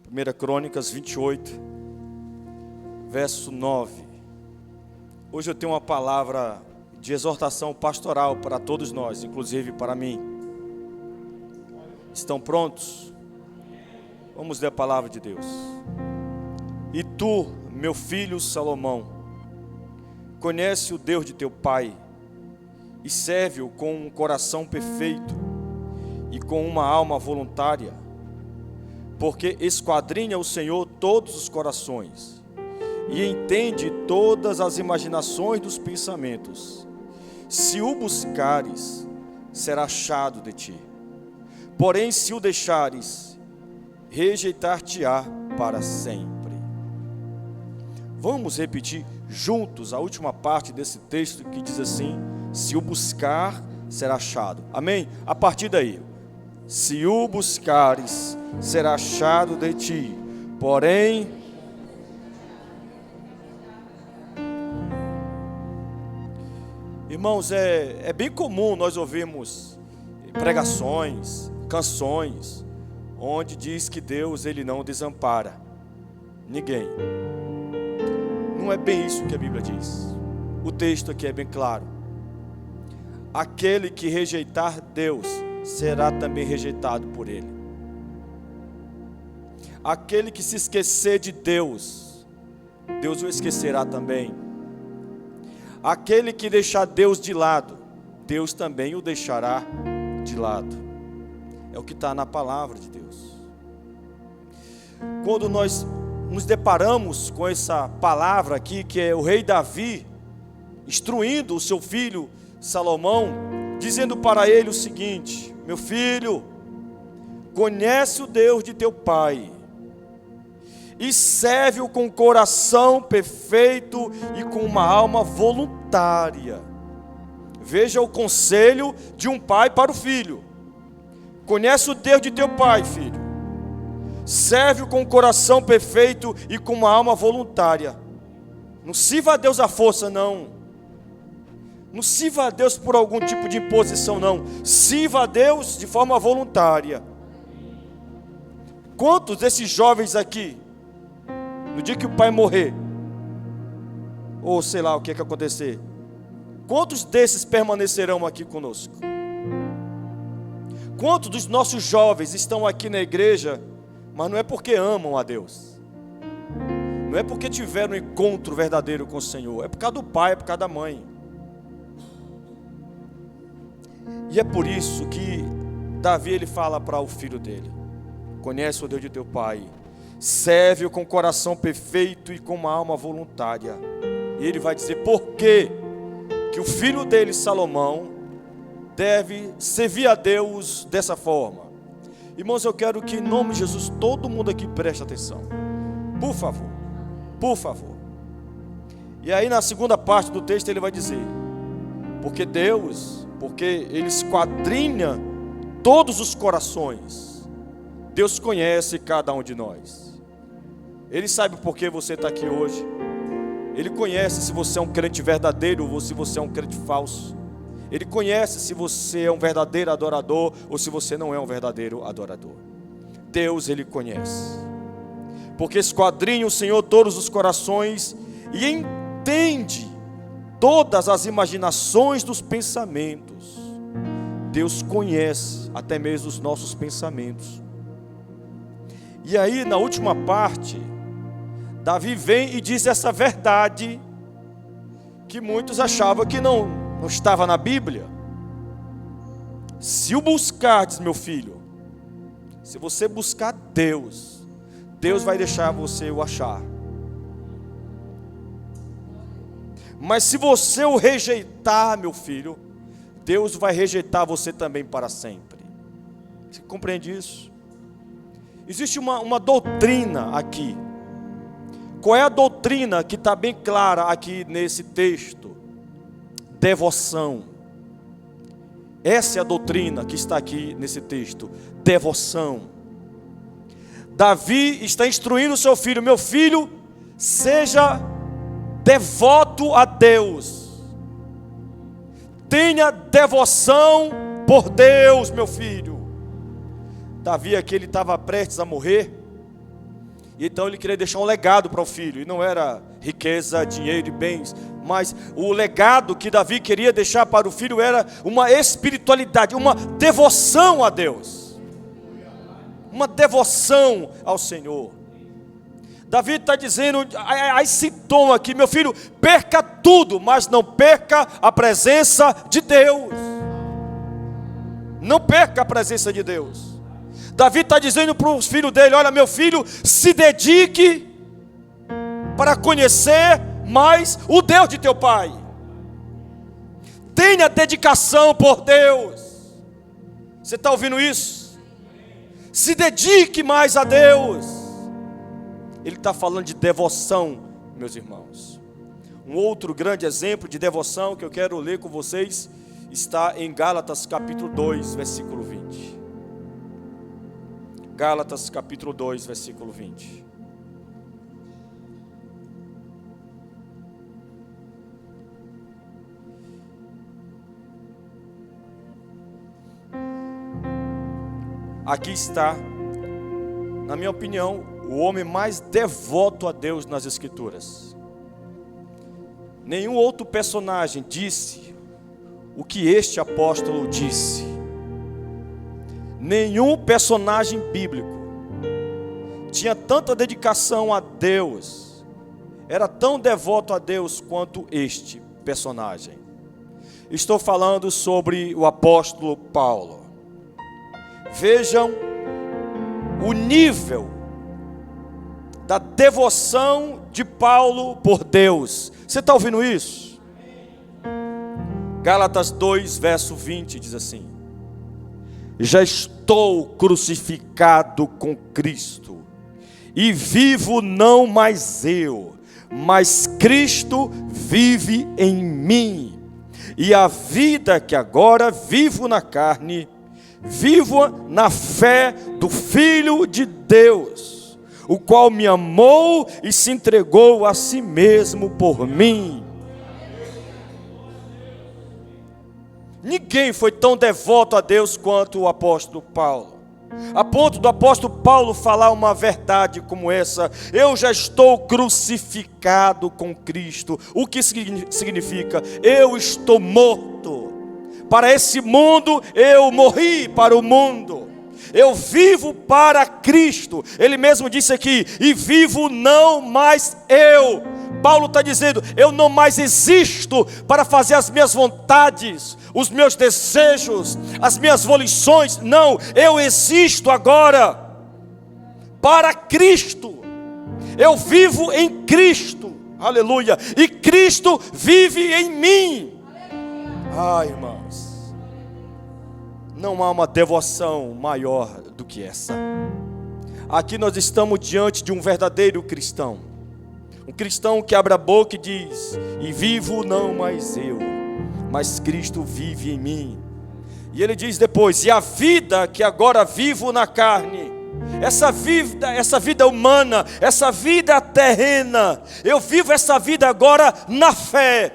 1 Crônicas 28, verso 9. Hoje eu tenho uma palavra de exortação pastoral para todos nós, inclusive para mim. Estão prontos? Vamos ler a palavra de Deus. E tu, meu filho Salomão, conhece o Deus de teu pai e serve-o com um coração perfeito e com uma alma voluntária, porque esquadrinha o Senhor todos os corações e entende todas as imaginações dos pensamentos. Se o buscares, será achado de ti. Porém, se o deixares, rejeitar-te-á para sempre. Vamos repetir juntos a última parte desse texto que diz assim: se o buscar, será achado. Amém? A partir daí. Se o buscares, será achado de ti. Porém, irmãos, é bem comum nós ouvirmos pregações, canções, onde diz que Deus, Ele não desampara ninguém. Não é bem isso que a Bíblia diz. O texto aqui é bem claro. Aquele que rejeitar Deus será também rejeitado por Ele. Aquele que se esquecer de Deus, Deus o esquecerá também. Aquele que deixar Deus de lado, Deus também o deixará de lado. É o que está na palavra de Deus. Quando nós nos deparamos com essa palavra aqui, que é o rei Davi instruindo o seu filho Salomão, dizendo para ele o seguinte: meu filho, conhece o Deus de teu pai e serve-o com coração perfeito e com uma alma voluntária. Veja o conselho de um pai para o filho. Conhece o Deus de teu pai, filho. Serve-o com coração perfeito e com uma alma voluntária. Não sirva a Deus à força, não. Não sirva a Deus por algum tipo de imposição, não. Sirva a Deus de forma voluntária. Quantos desses jovens aqui, no dia que o pai morrer, ou sei lá o que acontecer, quantos desses permanecerão aqui conosco? Quantos dos nossos jovens estão aqui na igreja, mas não é porque amam a Deus, não é porque tiveram um encontro verdadeiro com o Senhor, é por causa do pai, é por causa da mãe. E é por isso que Davi, ele fala para o filho dele: conhece o Deus de teu pai, serve-o com coração perfeito e com uma alma voluntária. E ele vai dizer por quê que o filho dele, Salomão, deve servir a Deus dessa forma. Irmãos, eu quero que em nome de Jesus todo mundo aqui preste atenção, por favor, por favor. E aí na segunda parte do texto ele vai dizer: porque Ele esquadrinha todos os corações. Deus conhece cada um de nós. Ele sabe por que você está aqui hoje. Ele conhece se você é um crente verdadeiro ou se você é um crente falso. Ele conhece se você é um verdadeiro adorador ou se você não é um verdadeiro adorador. Deus, Ele conhece. Porque esquadrinha o Senhor todos os corações e entende todas as imaginações dos pensamentos. Deus conhece até mesmo os nossos pensamentos. E aí na última parte, Davi vem e diz essa verdade que muitos achavam que não estava na Bíblia. Se o buscardes, meu filho, se você buscar Deus, Deus vai deixar você o achar. Mas se você o rejeitar, meu filho, Deus vai rejeitar você também para sempre. Você compreende isso? Existe uma doutrina aqui. Qual é a doutrina que está bem clara aqui nesse texto? Devoção. Essa é a doutrina que está aqui nesse texto. Devoção. Davi está instruindo o seu filho: meu filho, seja devoto a Deus. Tenha devoção por Deus, meu filho. Davi aqui, ele estava prestes a morrer. Então ele queria deixar um legado para o filho, e não era riqueza, dinheiro e bens, mas o legado que Davi queria deixar para o filho era uma espiritualidade, uma devoção a Deus, uma devoção ao Senhor. Davi está dizendo a esse tom aqui: meu filho, perca tudo, mas não perca a presença de Deus. Não perca a presença de Deus. Davi está dizendo para o filho dele: olha, meu filho, se dedique para conhecer mais o Deus de teu pai. Tenha dedicação por Deus. Você está ouvindo isso? Se dedique mais a Deus. Ele está falando de devoção, meus irmãos. Um outro grande exemplo de devoção que eu quero ler com vocês está em Gálatas capítulo 2, versículo 20. Gálatas capítulo 2, versículo 20. Aqui está, na minha opinião, o homem mais devoto a Deus nas Escrituras. Nenhum outro personagem disse o que este apóstolo disse. Nenhum personagem bíblico tinha tanta dedicação a Deus, era tão devoto a Deus quanto este personagem. Estou falando sobre o apóstolo Paulo. Vejam o nível da devoção de Paulo por Deus. Você está ouvindo isso? Gálatas 2, verso 20 diz assim: já estou crucificado com Cristo, e vivo não mais eu, mas Cristo vive em mim. E a vida que agora vivo na carne, vivo na fé do Filho de Deus, o qual me amou e se entregou a si mesmo por mim. Ninguém foi tão devoto a Deus quanto o apóstolo Paulo, a ponto do apóstolo Paulo falar uma verdade como essa: eu já estou crucificado com Cristo. O que significa? Eu estou morto para esse mundo, eu morri para o mundo, eu vivo para Cristo. Ele mesmo disse aqui: e vivo não mais eu. Paulo está dizendo: eu não mais existo para fazer as minhas vontades, os meus desejos, as minhas volições. Não, eu existo agora para Cristo. Eu vivo em Cristo, aleluia, e Cristo vive em mim. Ai, irmãos, não há uma devoção maior do que essa. Aqui nós estamos diante de um verdadeiro cristão, um cristão que abre a boca e diz: e vivo não mais eu, mas Cristo vive em mim. E ele diz depois: e a vida que agora vivo na carne, essa vida humana, essa vida terrena, eu vivo essa vida agora na fé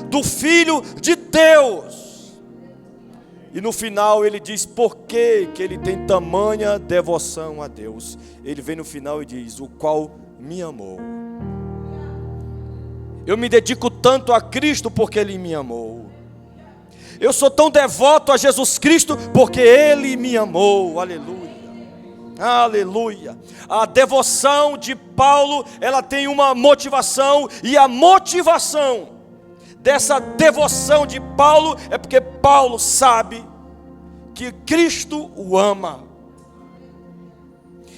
do Filho de Deus. E no final ele diz por que ele tem tamanha devoção a Deus. Ele vem no final e diz: o qual me amou. Eu me dedico tanto a Cristo porque Ele me amou. Eu sou tão devoto a Jesus Cristo porque Ele me amou. Aleluia, aleluia. A devoção de Paulo, ela tem uma motivação, e a motivação dessa devoção de Paulo é porque Paulo sabe que Cristo o ama.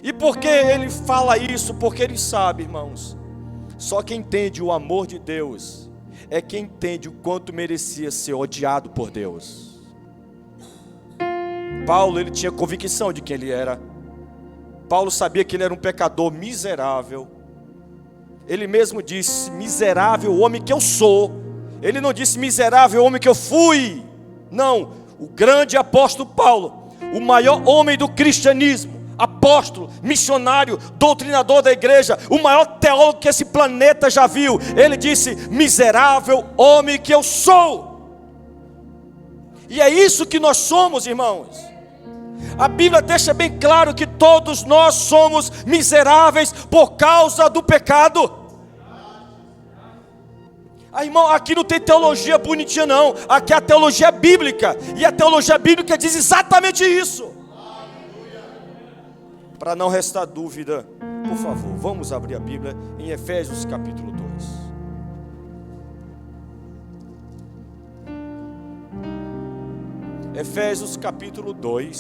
E por que ele fala isso? Porque ele sabe, irmãos, só quem entende o amor de Deus é quem entende o quanto merecia ser odiado por Deus. Paulo, ele tinha convicção de quem ele era. Paulo sabia que ele era um pecador miserável. Ele mesmo disse: miserável homem que eu sou. Ele não disse miserável homem que eu fui. Não, o grande apóstolo Paulo, o maior homem do cristianismo, apóstolo, missionário, doutrinador da igreja, o maior teólogo que esse planeta já viu, ele disse: miserável homem que eu sou. E é isso que nós somos, irmãos. A Bíblia deixa bem claro que todos nós somos miseráveis por causa do pecado. Irmão, aqui não tem teologia bonitinha não, aqui é a teologia bíblica, e a teologia bíblica diz exatamente isso. Para não restar dúvida, por favor, vamos abrir a Bíblia em Efésios capítulo 2. Efésios capítulo 2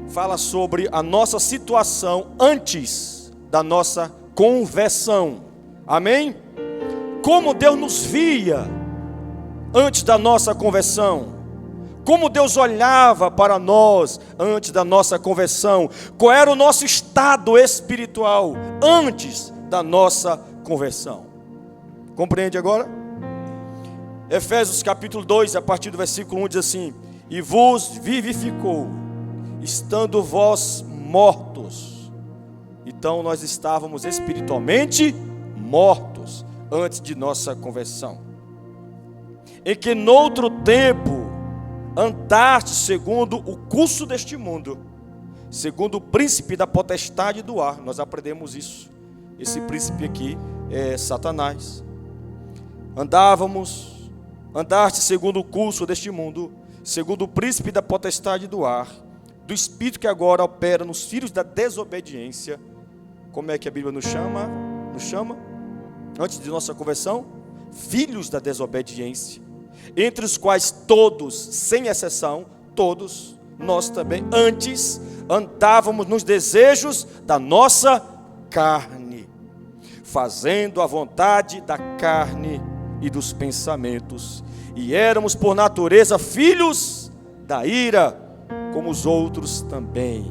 fala sobre a nossa situação antes da nossa conversão. Amém? Como Deus nos via antes da nossa conversão. Como Deus olhava para nós antes da nossa conversão. Qual era o nosso estado espiritual antes da nossa conversão. Compreende agora? Efésios capítulo 2, a partir do versículo 1 diz assim: e vos vivificou, estando vós mortos. Então nós estávamos espiritualmente mortos antes de nossa conversão. Em que noutro tempo andaste segundo o curso deste mundo, segundo o príncipe da potestade do ar. Nós aprendemos isso. Esse príncipe aqui é Satanás. Andaste segundo o curso deste mundo, segundo o príncipe da potestade do ar, do espírito que agora opera nos filhos da desobediência. Como é que a Bíblia nos chama? Antes de nossa conversão, filhos da desobediência, entre os quais todos, sem exceção, todos, nós também, antes, andávamos nos desejos da nossa carne, fazendo a vontade da carne e dos pensamentos, e éramos por natureza filhos da ira, como os outros também.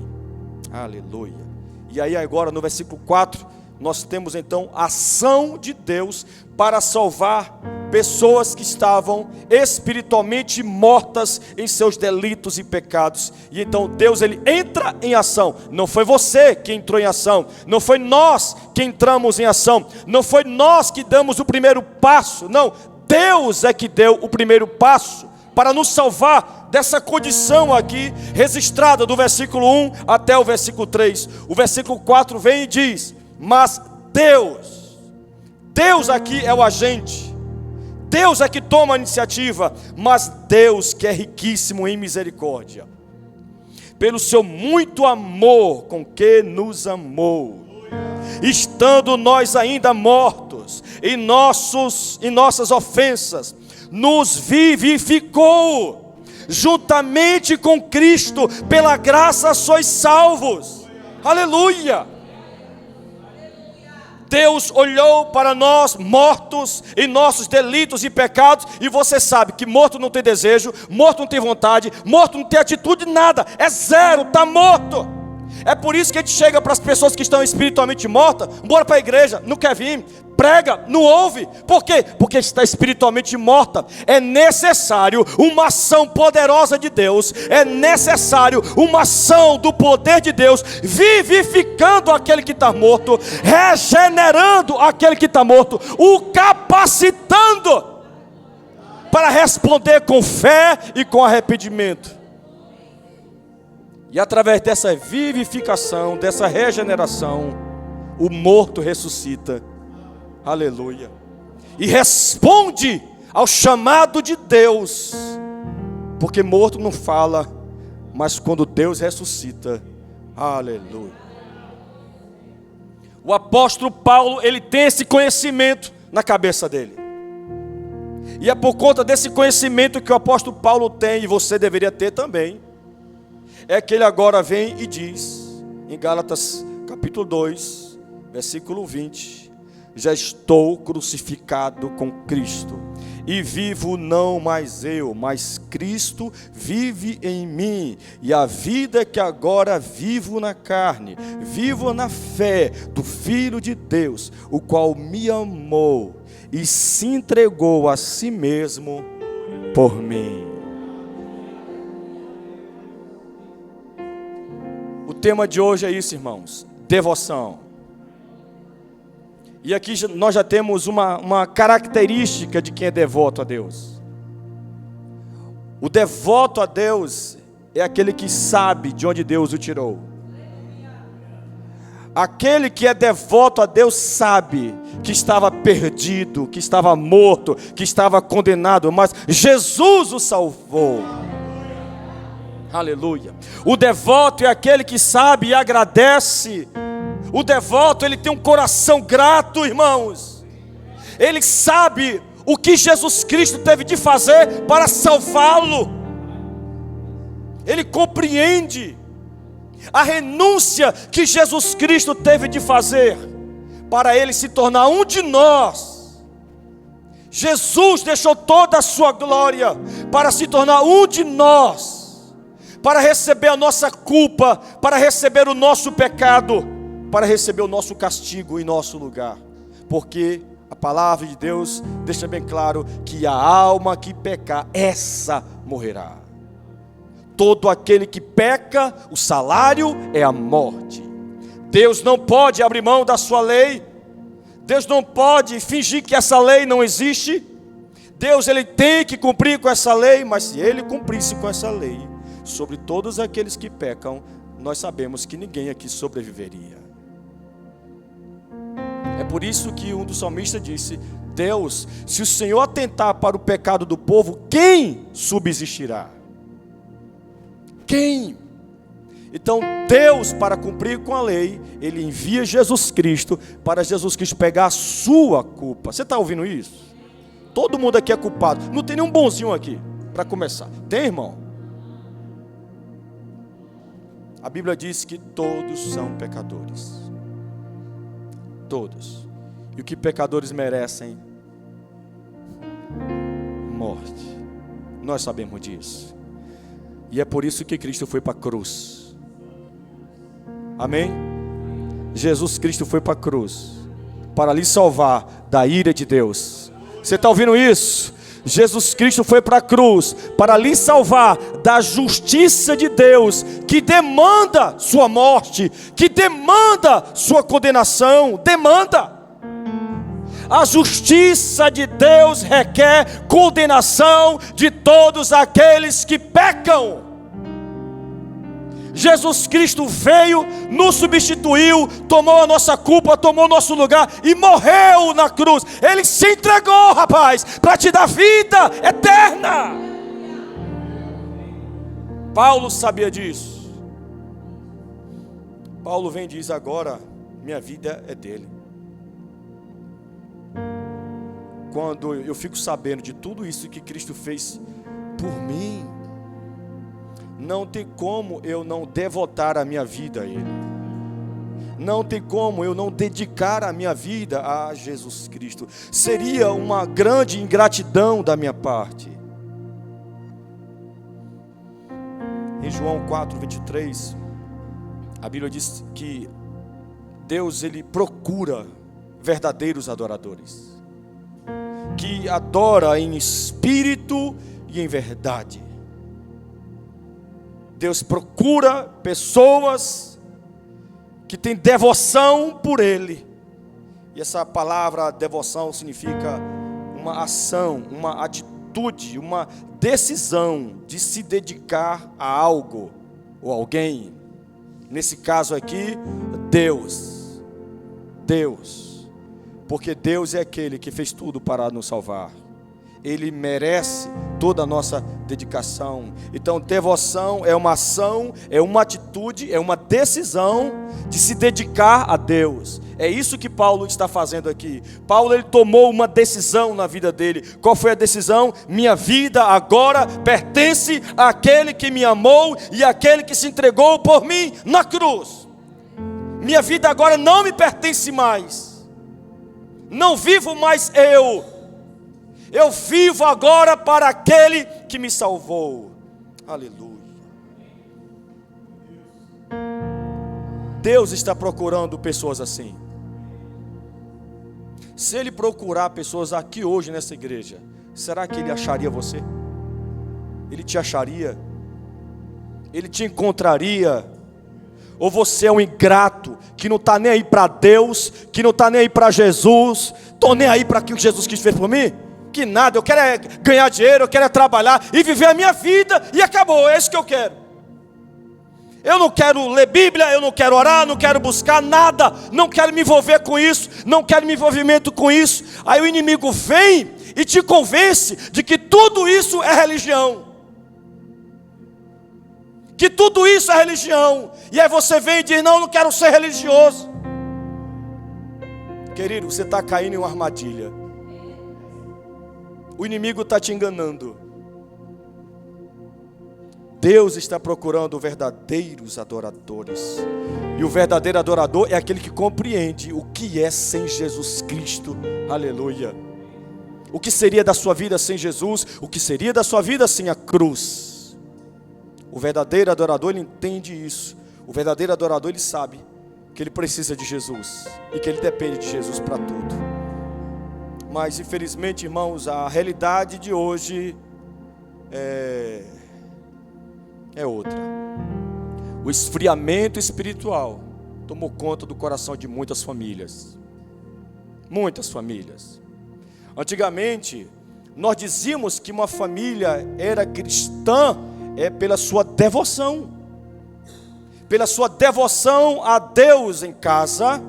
Aleluia. E aí agora no versículo 4, nós temos então a ação de Deus para salvar pessoas que estavam espiritualmente mortas em seus delitos e pecados. E então Deus, ele entra em ação. Não foi você que entrou em ação, não foi nós que entramos em ação, não foi nós que damos o primeiro passo, não, Deus é que deu o primeiro passo para nos salvar dessa condição aqui registrada do versículo 1 até o versículo 3. O versículo 4 vem e diz: mas Deus aqui é o agente, Deus é que toma a iniciativa, mas Deus que é riquíssimo em misericórdia, pelo seu muito amor com que nos amou, estando nós ainda mortos em nossas ofensas, nos vivificou, juntamente com Cristo, pela graça sois salvos. Aleluia! Deus olhou para nós mortos em nossos delitos e pecados, e você sabe que morto não tem desejo, morto não tem vontade, morto não tem atitude, nada, é zero, está morto. É por isso que a gente chega para as pessoas que estão espiritualmente mortas: bora para a igreja, não quer vir, prega, não ouve. Por quê? Porque está espiritualmente morta. É necessário uma ação poderosa de Deus, é necessário uma ação do poder de Deus, vivificando aquele que está morto, regenerando aquele que está morto, o capacitando para responder com fé e com arrependimento. E através dessa vivificação, dessa regeneração, o morto ressuscita. Aleluia. E responde ao chamado de Deus. Porque morto não fala, mas quando Deus ressuscita. Aleluia. O apóstolo Paulo, ele tem esse conhecimento na cabeça dele. E é por conta desse conhecimento que o apóstolo Paulo tem, e você deveria ter também, é que ele agora vem e diz, em Gálatas capítulo 2, versículo 20: já estou crucificado com Cristo, e vivo não mais eu, mas Cristo vive em mim, e a vida que agora vivo na carne, vivo na fé do Filho de Deus, o qual me amou e se entregou a si mesmo por mim. O tema de hoje é isso, irmãos: devoção. E aqui nós já temos uma característica de quem é devoto a Deus. O devoto a Deus é aquele que sabe de onde Deus o tirou. Aquele que é devoto a Deus sabe que estava perdido, que estava morto, que estava condenado, mas Jesus o salvou. Aleluia. O devoto é aquele que sabe e agradece. O devoto, ele tem um coração grato, irmãos. Ele sabe o que Jesus Cristo teve de fazer para salvá-lo. Ele compreende a renúncia que Jesus Cristo teve de fazer para ele se tornar um de nós. Jesus deixou toda a sua glória para se tornar um de nós, para receber a nossa culpa, para receber o nosso pecado, para receber o nosso castigo em nosso lugar. Porque a palavra de Deus deixa bem claro que a alma que pecar, essa morrerá. Todo aquele que peca, o salário é a morte. Deus não pode abrir mão da sua lei. Deus não pode fingir que essa lei não existe. Deus, ele tem que cumprir com essa lei, mas se ele cumprisse com essa lei sobre todos aqueles que pecam, nós sabemos que ninguém aqui sobreviveria. É por isso que um dos salmistas disse: Deus, se o Senhor atentar para o pecado do povo, quem subsistirá? Quem? Então Deus, para cumprir com a lei, ele envia Jesus Cristo, para Jesus Cristo pegar a sua culpa. Você está ouvindo isso? Todo mundo aqui é culpado. Não tem nenhum bonzinho aqui, para começar. Tem, irmão? A Bíblia diz que todos são pecadores. Todos. E o que pecadores merecem? Morte. Nós sabemos disso. E é por isso que Cristo foi para a cruz. Amém? Jesus Cristo foi para a cruz para lhe salvar da ira de Deus. Você está ouvindo isso? Jesus Cristo foi para a cruz para lhe salvar da justiça de Deus, que demanda sua morte, que demanda sua condenação. Demanda. A justiça de Deus requer condenação de todos aqueles que pecam. Jesus Cristo veio, nos substituiu, tomou a nossa culpa, tomou o nosso lugar e morreu na cruz. Ele se entregou, rapaz, para te dar vida eterna. Paulo sabia disso. Paulo vem e diz: agora minha vida é dele. Quando eu fico sabendo de tudo isso que Cristo fez por mim, não tem como eu não devotar a minha vida a Ele. Não tem como eu não dedicar a minha vida a Jesus Cristo. Seria uma grande ingratidão da minha parte. Em João 4:23, a Bíblia diz que Deus, ele procura verdadeiros adoradores, que adora em espírito e em verdade. Deus procura pessoas que têm devoção por Ele. E essa palavra devoção significa uma ação, uma atitude, uma decisão de se dedicar a algo ou alguém. Nesse caso aqui, Deus. Deus. Porque Deus é aquele que fez tudo para nos salvar. Ele merece toda a nossa dedicação. Então, devoção é uma ação, é uma atitude, é uma decisão de se dedicar a Deus. É isso que Paulo está fazendo aqui. Paulo, ele tomou uma decisão na vida dele. Qual foi a decisão? Minha vida agora pertence àquele que me amou e àquele que se entregou por mim na cruz. Minha vida agora não me pertence mais. Não vivo mais eu. Eu vivo agora para aquele que me salvou. Aleluia. Deus está procurando pessoas assim. Se Ele procurar pessoas aqui hoje nessa igreja, será que Ele acharia você? Ele te acharia? Ele te encontraria? Ou você é um ingrato, que não está nem aí para Deus, que não está nem aí para Jesus? Estou nem aí para aquilo que Jesus quis fez por mim? Que nada, eu quero é ganhar dinheiro, eu quero é trabalhar e viver a minha vida e acabou, é isso que eu quero. Eu não quero ler Bíblia, eu não quero orar, não quero buscar nada, não quero me envolver com isso, não quero me envolvimento com isso. Aí o inimigo vem e te convence de que tudo isso é religião. Que tudo isso é religião. E aí você vem e diz, não, não quero ser religioso. Querido, você está caindo em uma armadilha. O inimigo está te enganando. Deus está procurando verdadeiros adoradores. E o verdadeiro adorador é aquele que compreende o que é sem Jesus Cristo. Aleluia. O que seria da sua vida sem Jesus? O que seria da sua vida sem a cruz? O verdadeiro adorador, ele entende isso. O verdadeiro adorador, ele sabe que ele precisa de Jesus e que ele depende de Jesus para tudo. Mas infelizmente, irmãos, a realidade de hoje é outra. O esfriamento espiritual tomou conta do coração de muitas famílias. Muitas famílias. Antigamente, nós dizíamos que uma família era cristã pela sua devoção. Pela sua devoção a Deus em casa.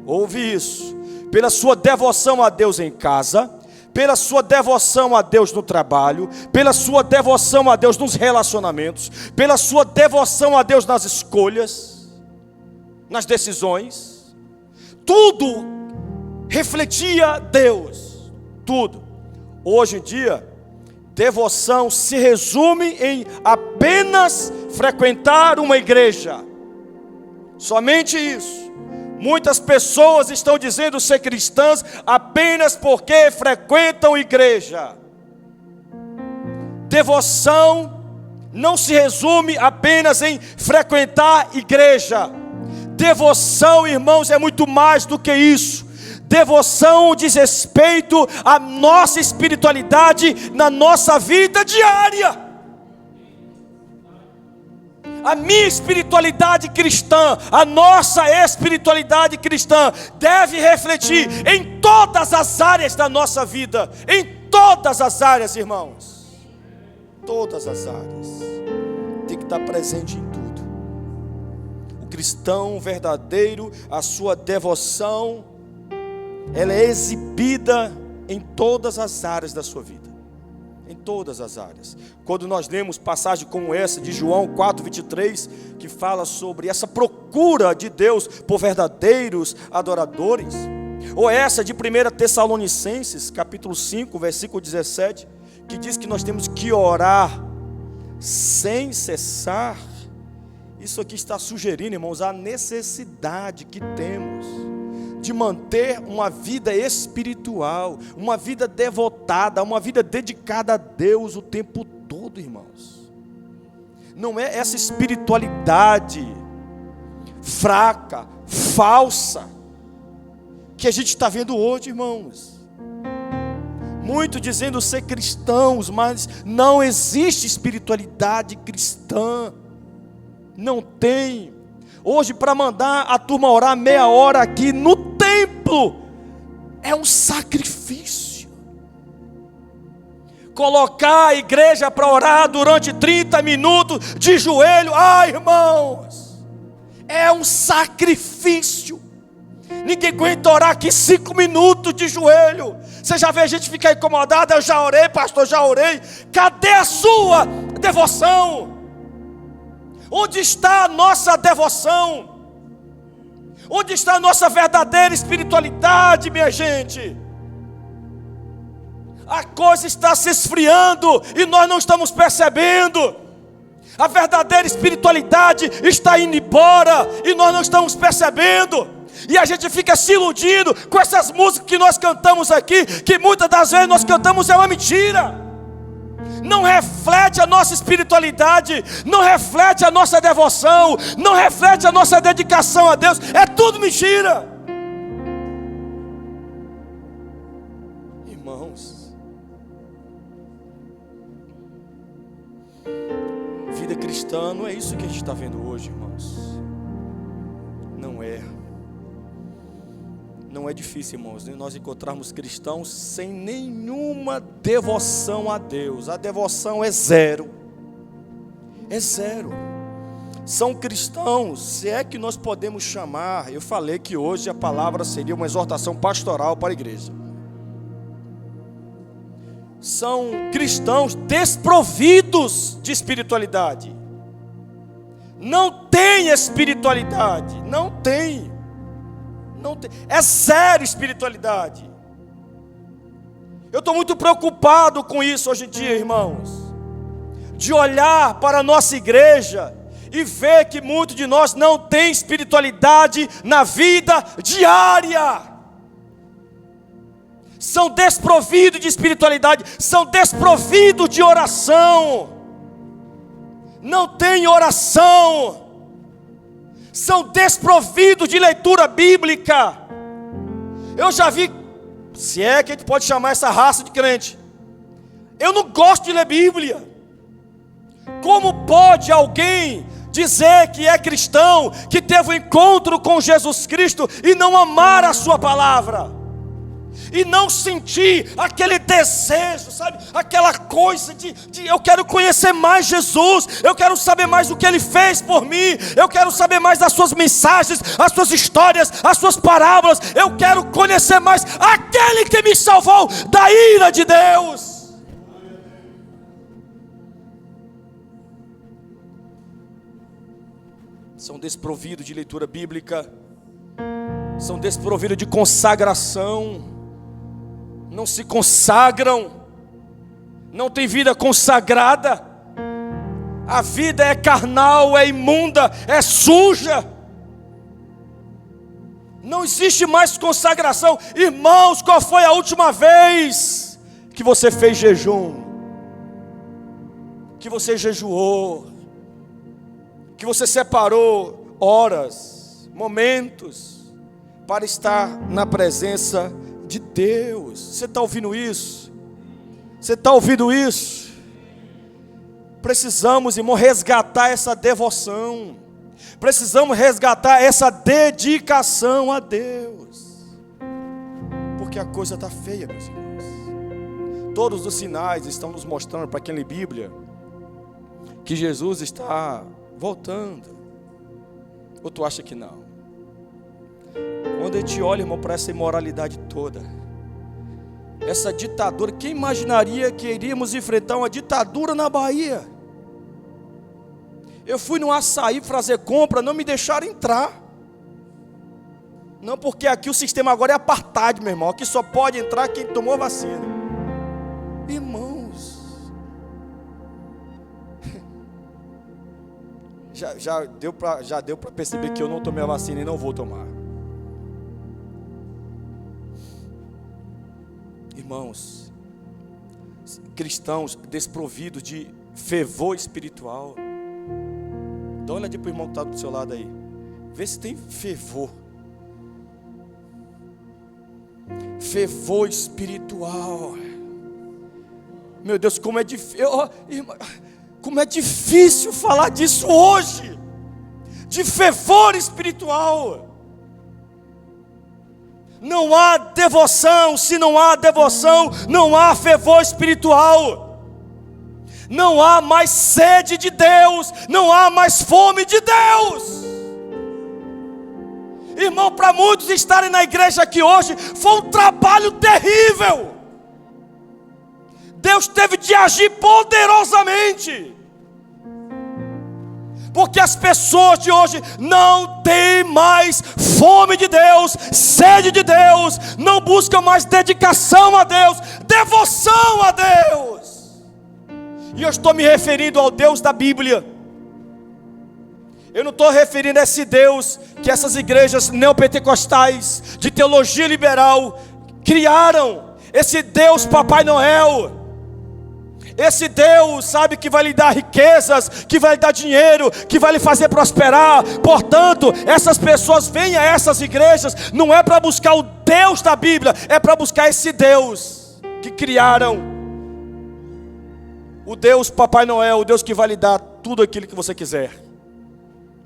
Ouve isso. Pela sua devoção a Deus em casa, pela sua devoção a Deus no trabalho, pela sua devoção a Deus nos relacionamentos, pela sua devoção a Deus nas escolhas, nas decisões. Tudo refletia Deus, tudo. Hoje em dia, devoção se resume em apenas frequentar uma igreja. Somente isso. Muitas pessoas estão dizendo ser cristãs apenas porque frequentam igreja. Devoção não se resume apenas em frequentar igreja. Devoção, irmãos, é muito mais do que isso. Devoção diz respeito à nossa espiritualidade na nossa vida diária. A minha espiritualidade cristã, a nossa espiritualidade cristã deve refletir em todas as áreas da nossa vida. Em todas as áreas, irmãos. Todas as áreas. Tem que estar presente em tudo. O cristão verdadeiro, a sua devoção, ela é exibida em todas as áreas da sua vida. Em todas as áreas. Quando nós lemos passagem como essa de João 4:23, que fala sobre essa procura de Deus por verdadeiros adoradores, ou essa de 1 Tessalonicenses capítulo 5, versículo 17, que diz que nós temos que orar sem cessar. Isso aqui está sugerindo, irmãos, a necessidade que temos de manter uma vida espiritual, uma vida devotada, uma vida dedicada a Deus o tempo todo, irmãos. Não é essa espiritualidade fraca, falsa, que a gente está vendo hoje, irmãos. Muito dizendo ser cristãos, mas não existe espiritualidade cristã. Não tem. Hoje, para mandar a turma orar meia hora aqui no templo, é um sacrifício. Colocar a igreja para orar durante 30 minutos de joelho, irmãos, é um sacrifício. Ninguém aguenta orar aqui 5 minutos de joelho. Você já vê a gente ficar incomodado? Eu já orei, pastor, já orei. Cadê a sua devoção? Onde está a nossa devoção? Onde está a nossa verdadeira espiritualidade, minha gente? A coisa está se esfriando e nós não estamos percebendo. A verdadeira espiritualidade está indo embora e nós não estamos percebendo. E a gente fica se iludindo com essas músicas que nós cantamos aqui, que muitas das vezes nós cantamos é uma mentira. Não reflete a nossa espiritualidade, não reflete a nossa devoção, não reflete a nossa dedicação a Deus. É tudo mentira. Irmãos, vida cristã não é isso que a gente está vendo hoje, irmãos. Não é. Não é difícil, irmãos, nós encontrarmos cristãos sem nenhuma devoção a Deus. A devoção é zero. É zero. São cristãos, se é que nós podemos chamar. Eu falei que hoje a palavra seria uma exortação pastoral para a igreja. São cristãos desprovidos de espiritualidade. Não tem espiritualidade, não tem. É zero espiritualidade. Eu estou muito preocupado com isso hoje em dia, irmãos, de olhar para a nossa igreja e ver que muitos de nós não tem espiritualidade na vida diária. São desprovidos de espiritualidade, são desprovidos de oração, não tem oração, são desprovidos de leitura bíblica. Eu já vi, se é que a gente pode chamar essa raça de crente, eu não gosto de ler Bíblia. Como pode alguém dizer que é cristão, que teve um encontro com Jesus Cristo e não amar a sua palavra? E não sentir aquele desejo, sabe? Aquela coisa de eu quero conhecer mais Jesus, eu quero saber mais o que Ele fez por mim, eu quero saber mais das suas mensagens, as suas histórias, as suas parábolas, eu quero conhecer mais aquele que me salvou da ira de Deus. São desprovidos de leitura bíblica, são desprovidos de consagração, não se consagram, não tem vida consagrada, a vida é carnal, é imunda, é suja, não existe mais consagração. Irmãos, qual foi a última vez que você fez jejum? Que você jejuou? Que você separou horas, momentos para estar na presença de Deus? Você está ouvindo isso? Você está ouvindo isso? Precisamos, irmão, resgatar essa devoção. Precisamos resgatar essa dedicação a Deus. Porque a coisa está feia, meus irmãos. Todos os sinais estão nos mostrando, para quem lê Bíblia, que Jesus está voltando. Ou tu acha que não? Quando a gente olha, irmão, para essa imoralidade toda, essa ditadura, quem imaginaria que iríamos enfrentar uma ditadura na Bahia? Eu fui no Açaí fazer compra, não me deixaram entrar. Não, porque aqui o sistema agora é apartheid, meu irmão. Aqui só pode entrar quem tomou vacina. Irmãos, já deu para perceber que eu não tomei a vacina e não vou tomar. Irmãos, cristãos desprovidos de fervor espiritual. Dá uma olhadinha para o irmão que está do seu lado aí. Vê se tem fervor. Fervor espiritual. Meu Deus, como é difícil. Como é difícil falar disso hoje. De fervor espiritual. Não há devoção. Se não há devoção, não há fervor espiritual. Não há mais sede de Deus. Não há mais fome de Deus. Irmão, para muitos estarem na igreja aqui hoje foi um trabalho terrível. Deus teve de agir poderosamente. Porque as pessoas de hoje não têm mais fome de Deus, sede de Deus, não buscam mais dedicação a Deus, devoção a Deus. E eu estou me referindo ao Deus da Bíblia. Eu não estou referindo a esse Deus que essas igrejas neopentecostais de teologia liberal criaram. Esse Deus Papai Noel. Esse Deus, sabe, que vai lhe dar riquezas, que vai lhe dar dinheiro, que vai lhe fazer prosperar. Portanto, essas pessoas vêm a essas igrejas, não é para buscar o Deus da Bíblia, é para buscar esse Deus que criaram. O Deus Papai Noel, o Deus que vai lhe dar tudo aquilo que você quiser.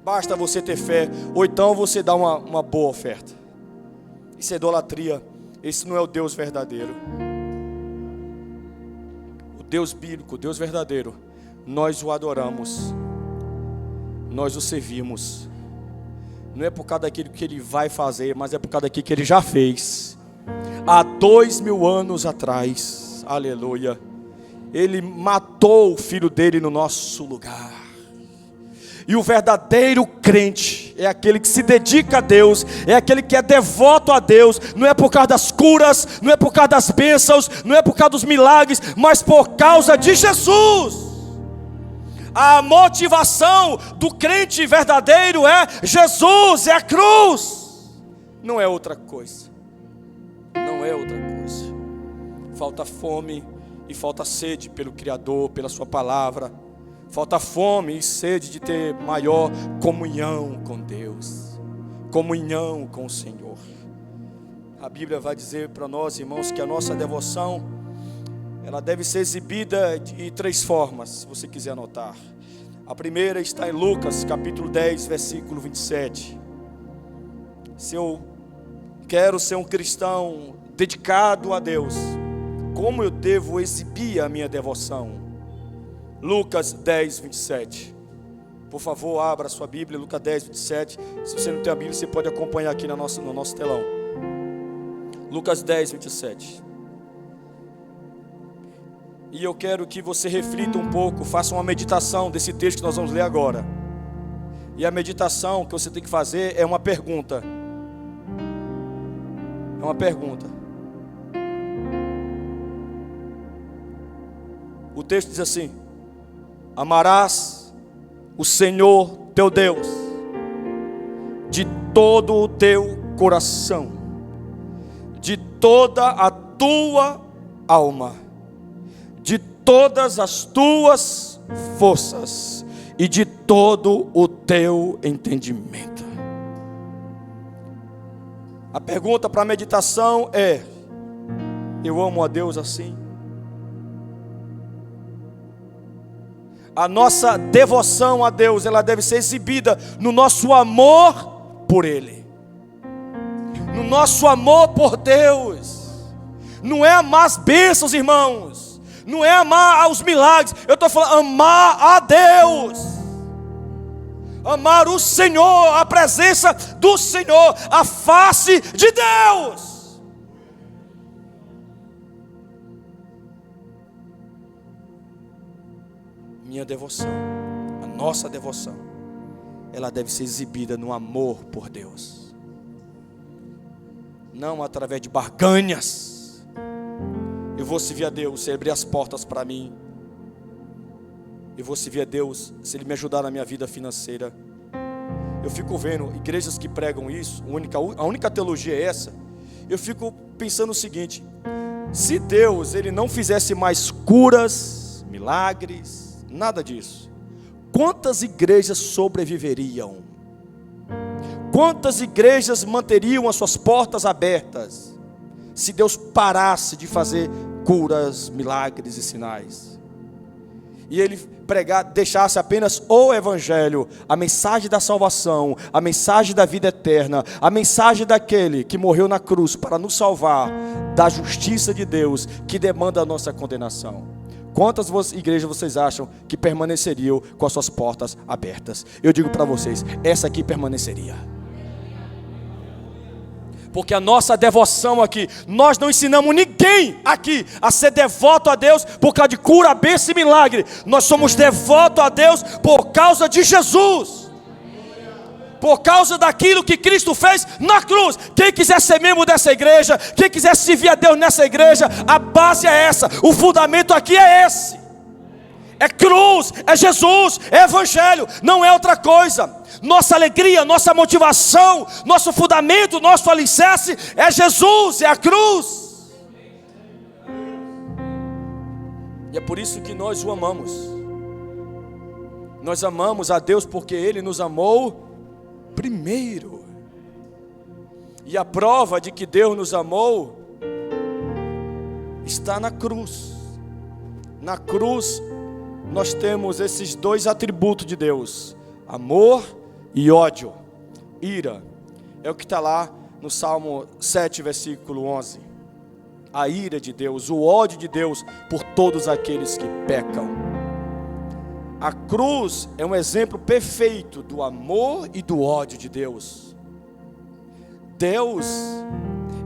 Basta você ter fé, ou então você dá uma boa oferta. Isso é idolatria, esse não é o Deus verdadeiro. Deus bíblico, Deus verdadeiro, nós o adoramos nós o servimos. Não é por causa daquilo que Ele vai fazer, mas é por causa daquilo que Ele já fez. Há 2000 anos atrás, aleluia, Ele matou o Filho dele no nosso lugar. E o verdadeiro crente é aquele que se dedica a Deus, é aquele que é devoto a Deus. Não é por causa das curas, não é por causa das bênçãos, não é por causa dos milagres, mas por causa de Jesus. A motivação do crente verdadeiro é Jesus, é a cruz. Não é outra coisa. Não é outra coisa. Falta fome e falta sede pelo Criador, pela sua palavra. Falta fome e sede de ter maior comunhão com Deus, comunhão com o Senhor. A Bíblia vai dizer para nós, irmãos, que a nossa devoção, ela deve ser exibida de 3 formas, se você quiser anotar. A primeira está em Lucas, capítulo 10, versículo 27. Se eu quero ser um cristão dedicado a Deus, como eu devo exibir a minha devoção? Lucas 10, 27. Por favor, abra a sua Bíblia, Lucas 10, 27. Se você não tem a Bíblia, você pode acompanhar aqui no nosso telão. Lucas 10, 27. E eu quero que você reflita um pouco, faça uma meditação desse texto que nós vamos ler agora. E a meditação que você tem que fazer é uma pergunta. É uma pergunta. O texto diz assim: amarás o Senhor teu Deus de todo o teu coração, de toda a tua alma, de todas as tuas forças e de todo o teu entendimento. A pergunta para a meditação é: eu amo a Deus assim? A nossa devoção a Deus, ela deve ser exibida no nosso amor por Ele, no nosso amor por Deus. Não é amar as bênçãos, irmãos, não é amar os milagres. Eu estou falando amar a Deus, amar o Senhor, a presença do Senhor, a face de Deus. Minha devoção, a nossa devoção, ela deve ser exibida no amor por Deus, não através de barganhas. Eu vou servir a Deus se Ele abrir as portas para mim. Eu vou servir a Deus se Ele me ajudar na minha vida financeira. Eu fico vendo igrejas que pregam isso, a única teologia é essa. Eu fico pensando o seguinte: se Deus Ele não fizesse mais curas, milagres, nada disso, quantas igrejas sobreviveriam? Quantas igrejas manteriam as suas portas abertas se Deus parasse de fazer curas, milagres e sinais? E Ele deixasse apenas o Evangelho, a mensagem da salvação, a mensagem da vida eterna, a mensagem daquele que morreu na cruz para nos salvar da justiça de Deus, que demanda a nossa condenação. Quantas igrejas vocês acham que permaneceriam com as suas portas abertas? Eu digo para vocês, essa aqui permaneceria. Porque a nossa devoção aqui, nós não ensinamos ninguém aqui a ser devoto a Deus por causa de cura, bênção e milagre. Nós somos devotos a Deus por causa de Jesus, por causa daquilo que Cristo fez na cruz. Quem quiser ser membro dessa igreja, quem quiser servir a Deus nessa igreja, a base é essa, o fundamento aqui é esse. É cruz, é Jesus, é Evangelho, não é outra coisa. Nossa alegria, nossa motivação, nosso fundamento, nosso alicerce é Jesus, é a cruz. E é por isso que nós o amamos. Nós amamos a Deus porque Ele nos amou primeiro. E a prova de que Deus nos amou está na cruz. Na cruz nós temos esses 2 atributos de Deus: amor e ódio, ira. É o que está lá no Salmo 7, versículo 11. A ira de Deus, o ódio de Deus por todos aqueles que pecam. A cruz é um exemplo perfeito do amor e do ódio de Deus. Deus,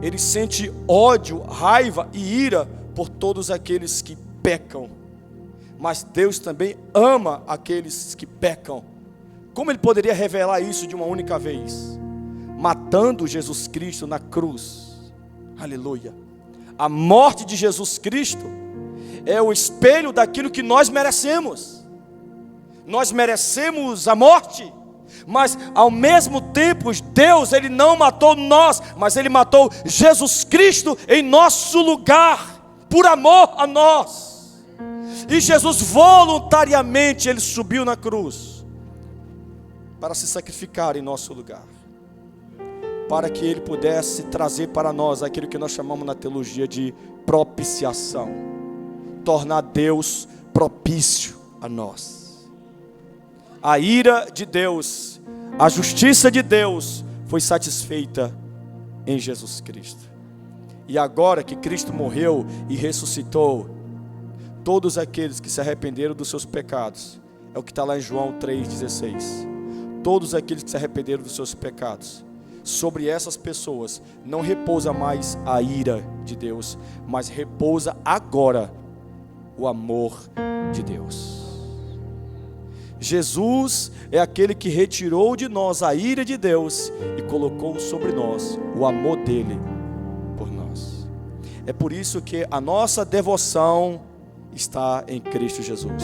Ele sente ódio, raiva e ira por todos aqueles que pecam. Mas Deus também ama aqueles que pecam. Como Ele poderia revelar isso de uma única vez? Matando Jesus Cristo na cruz. Aleluia. A morte de Jesus Cristo é o espelho daquilo que nós merecemos. Nós merecemos a morte, mas ao mesmo tempo Deus, Ele não matou nós, mas Ele matou Jesus Cristo em nosso lugar, por amor a nós. E Jesus voluntariamente, Ele subiu na cruz para se sacrificar em nosso lugar, para que Ele pudesse trazer para nós aquilo que nós chamamos na teologia de propiciação, tornar Deus propício a nós. A ira de Deus, a justiça de Deus foi satisfeita em Jesus Cristo. E agora que Cristo morreu e ressuscitou, todos aqueles que se arrependeram dos seus pecados, é o que está lá em João 3,16. Todos aqueles que se arrependeram dos seus pecados, sobre essas pessoas não repousa mais a ira de Deus, mas repousa agora o amor de Deus. Jesus é aquele que retirou de nós a ira de Deus e colocou sobre nós o amor dele por nós. É por isso que a nossa devoção está em Cristo Jesus.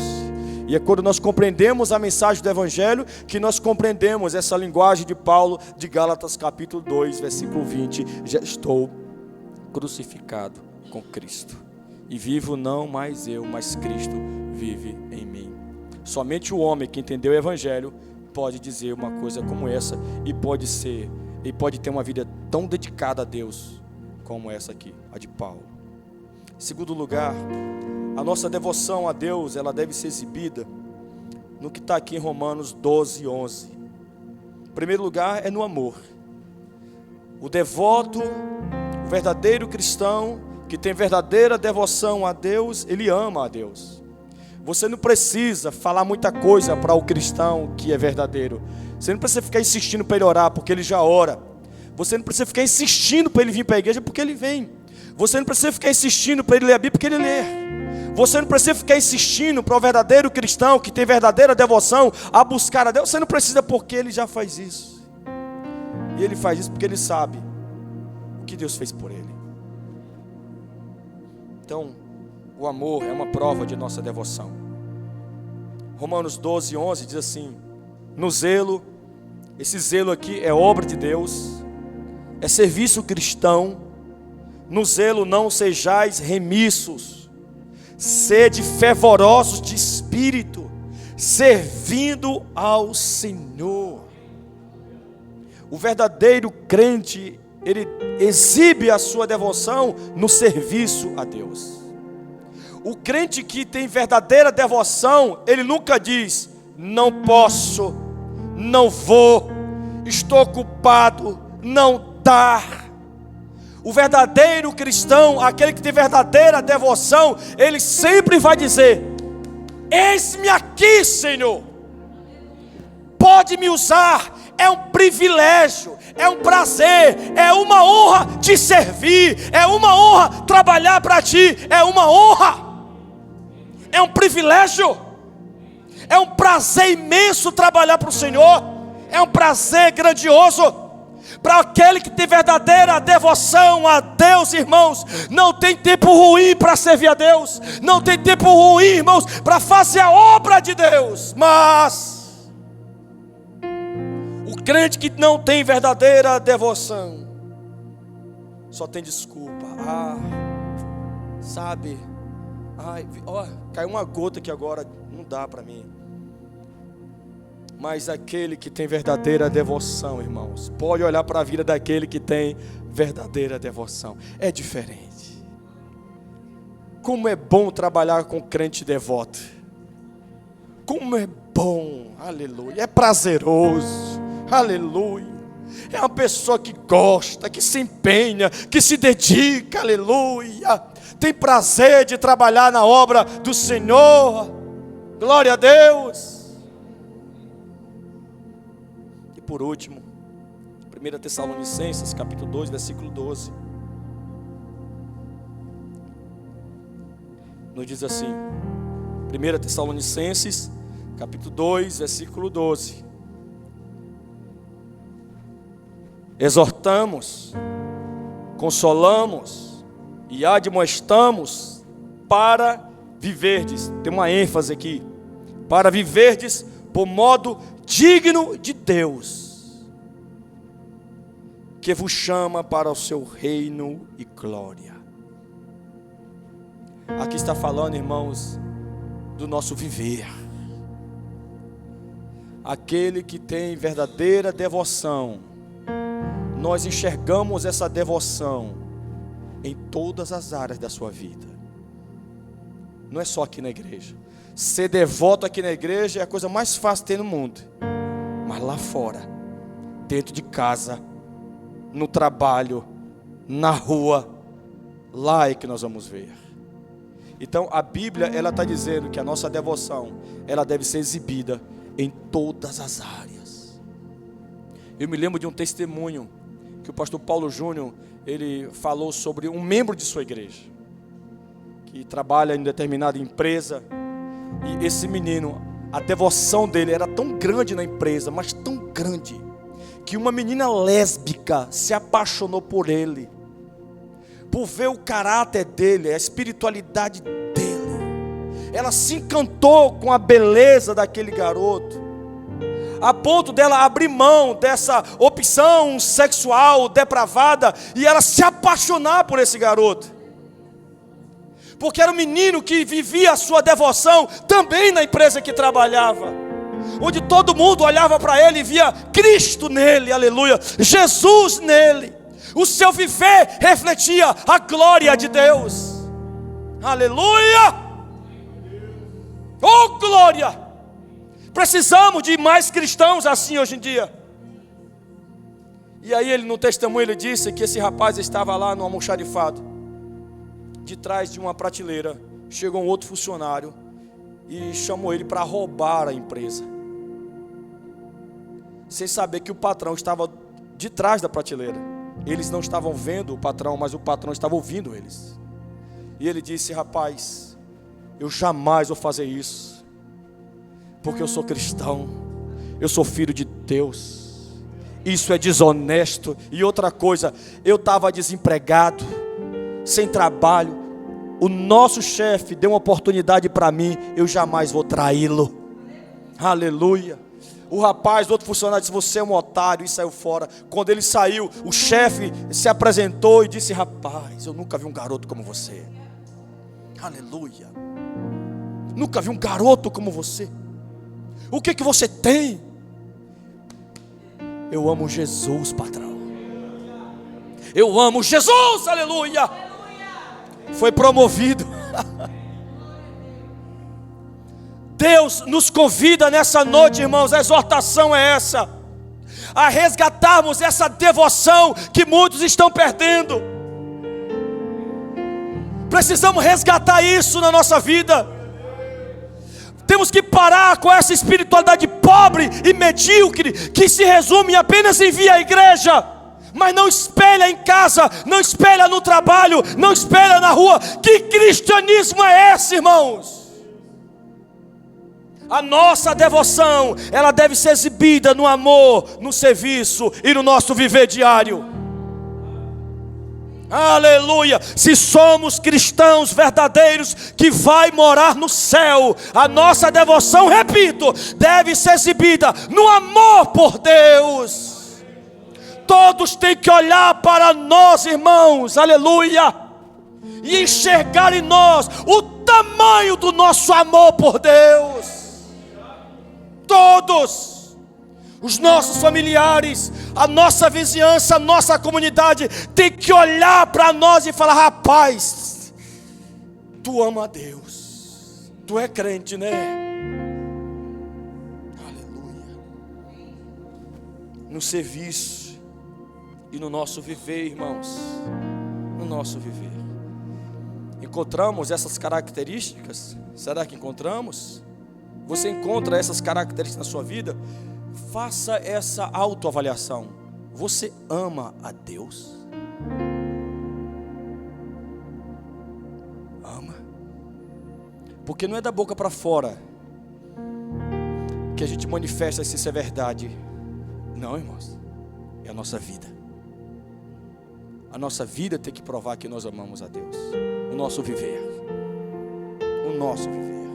E é quando nós compreendemos a mensagem do Evangelho que nós compreendemos essa linguagem de Paulo de Gálatas capítulo 2, versículo 20. Já estou crucificado com Cristo. E vivo não mais eu, mas Cristo vive em mim. Somente o homem que entendeu o Evangelho pode dizer uma coisa como essa e pode ter uma vida tão dedicada a Deus como essa aqui, a de Paulo. Em segundo lugar, a nossa devoção a Deus, ela deve ser exibida no que está aqui em Romanos 12, 11. Em primeiro lugar, é no amor. O devoto, o verdadeiro cristão, que tem verdadeira devoção a Deus, ele ama a Deus. Você não precisa falar muita coisa para o cristão que é verdadeiro. Você não precisa ficar insistindo para ele orar, porque ele já ora. Você não precisa ficar insistindo para ele vir para a igreja, porque ele vem. Você não precisa ficar insistindo para ele ler a Bíblia, porque ele lê. Você não precisa ficar insistindo para o verdadeiro cristão que tem verdadeira devoção a buscar a Deus. Você não precisa, porque ele já faz isso. E ele faz isso porque ele sabe o que Deus fez por ele. Então, o amor é uma prova de nossa devoção. Romanos 12, 11 diz assim: no zelo, esse zelo aqui é obra de Deus, é serviço cristão. No zelo não sejais remissos, sede fervorosos de espírito, servindo ao Senhor. O verdadeiro crente, ele exibe a sua devoção no serviço a Deus. O crente que tem verdadeira devoção, ele nunca diz: não posso, não vou, estou ocupado, não dá. O verdadeiro cristão, aquele que tem verdadeira devoção, ele sempre vai dizer: eis-me aqui, Senhor, pode me usar. É um privilégio, é um prazer, é uma honra te servir, é uma honra trabalhar para ti, é uma honra. É um privilégio, é um prazer imenso trabalhar para o Senhor, é um prazer grandioso. Para aquele que tem verdadeira devoção a Deus, irmãos, não tem tempo ruim para servir a Deus, não tem tempo ruim, irmãos, para fazer a obra de Deus. Mas o crente que não tem verdadeira devoção só tem desculpa. Sabe? Caiu uma gota aqui agora, não dá para mim. Mas aquele que tem verdadeira devoção, irmãos, pode olhar para a vida daquele que tem verdadeira devoção. É diferente. Como é bom trabalhar com crente devoto. Como é bom, aleluia. É prazeroso, aleluia. É uma pessoa que gosta, que se empenha, que se dedica, aleluia. Tem prazer de trabalhar na obra do Senhor. Glória a Deus. E por último, 1 Tessalonicenses, capítulo 2, versículo 12. Nos diz assim, 1 Tessalonicenses, capítulo 2, versículo 12. Exortamos, consolamos e admoestamos para viverdes, tem uma ênfase aqui, para viverdes por modo digno de Deus, que vos chama para o seu reino e glória. Aqui está falando, irmãos, do nosso viver. Aquele que tem verdadeira devoção, nós enxergamos essa devoção em todas as áreas da sua vida. Não é só aqui na igreja. Ser devoto aqui na igreja é a coisa mais fácil de ter no mundo. Mas lá fora, dentro de casa, no trabalho, na rua, lá é que nós vamos ver. Então a Bíblia, ela está dizendo que a nossa devoção, ela deve ser exibida em todas as áreas. Eu me lembro de um testemunho que o pastor Paulo Júnior, ele falou sobre um membro de sua igreja, que trabalha em determinada empresa, e esse menino, a devoção dele era tão grande na empresa, mas tão grande, que uma menina lésbica se apaixonou por ele, por ver o caráter dele, a espiritualidade dele. Ela se encantou com a beleza daquele garoto, a ponto dela abrir mão dessa opção sexual depravada e ela se apaixonar por esse garoto, porque era um menino que vivia a sua devoção também na empresa que trabalhava, onde todo mundo olhava para ele e via Cristo nele, aleluia, Jesus nele. O seu viver refletia a glória de Deus, aleluia, oh glória. Precisamos de mais cristãos assim hoje em dia. E aí ele, no testemunho, ele disse que esse rapaz estava lá no almoxarifado, de trás de uma prateleira, chegou um outro funcionário e chamou ele para roubar a empresa, sem saber que o patrão estava de trás da prateleira. Eles não estavam vendo o patrão, mas o patrão estava ouvindo eles. E ele disse: rapaz, eu jamais vou fazer isso, porque eu sou cristão, eu sou filho de Deus, isso é desonesto. E outra coisa, eu estava desempregado, sem trabalho, o nosso chefe deu uma oportunidade para mim, eu jamais vou traí-lo, aleluia. O rapaz, o outro funcionário, disse: você é um otário, e saiu fora. Quando ele saiu, o chefe se apresentou e disse: rapaz, eu nunca vi um garoto como você, aleluia, nunca vi um garoto como você. O que você tem? Eu amo Jesus, patrão, eu amo Jesus, aleluia. Foi promovido. Deus nos convida nessa noite, irmãos, a exortação é essa, a resgatarmos essa devoção que muitos estão perdendo. Precisamos resgatar isso na nossa vida. Temos que parar com essa espiritualidade pobre e medíocre, que se resume apenas em vir à igreja, mas não espelha em casa, não espelha no trabalho, não espelha na rua. Que cristianismo é esse, irmãos? A nossa devoção, ela deve ser exibida no amor, no serviço e no nosso viver diário. Aleluia. Se somos cristãos verdadeiros que vai morar no céu, a nossa devoção, repito, deve ser exibida no amor por Deus. Todos têm que olhar para nós, irmãos, aleluia, e enxergar em nós o tamanho do nosso amor por Deus. Todos, os nossos familiares, a nossa vizinhança, a nossa comunidade tem que olhar para nós e falar: rapaz, tu ama a Deus, tu é crente, né? Aleluia. No serviço e no nosso viver, irmãos, no nosso viver, encontramos essas características? Será que encontramos? você encontra essas características na sua vida, faça essa autoavaliação. Você ama a Deus? Ama? Porque não é da boca para fora que a gente manifesta se isso é verdade. Não, irmãos. É a nossa vida. A nossa vida tem que provar que nós amamos a Deus. O nosso viver. O nosso viver.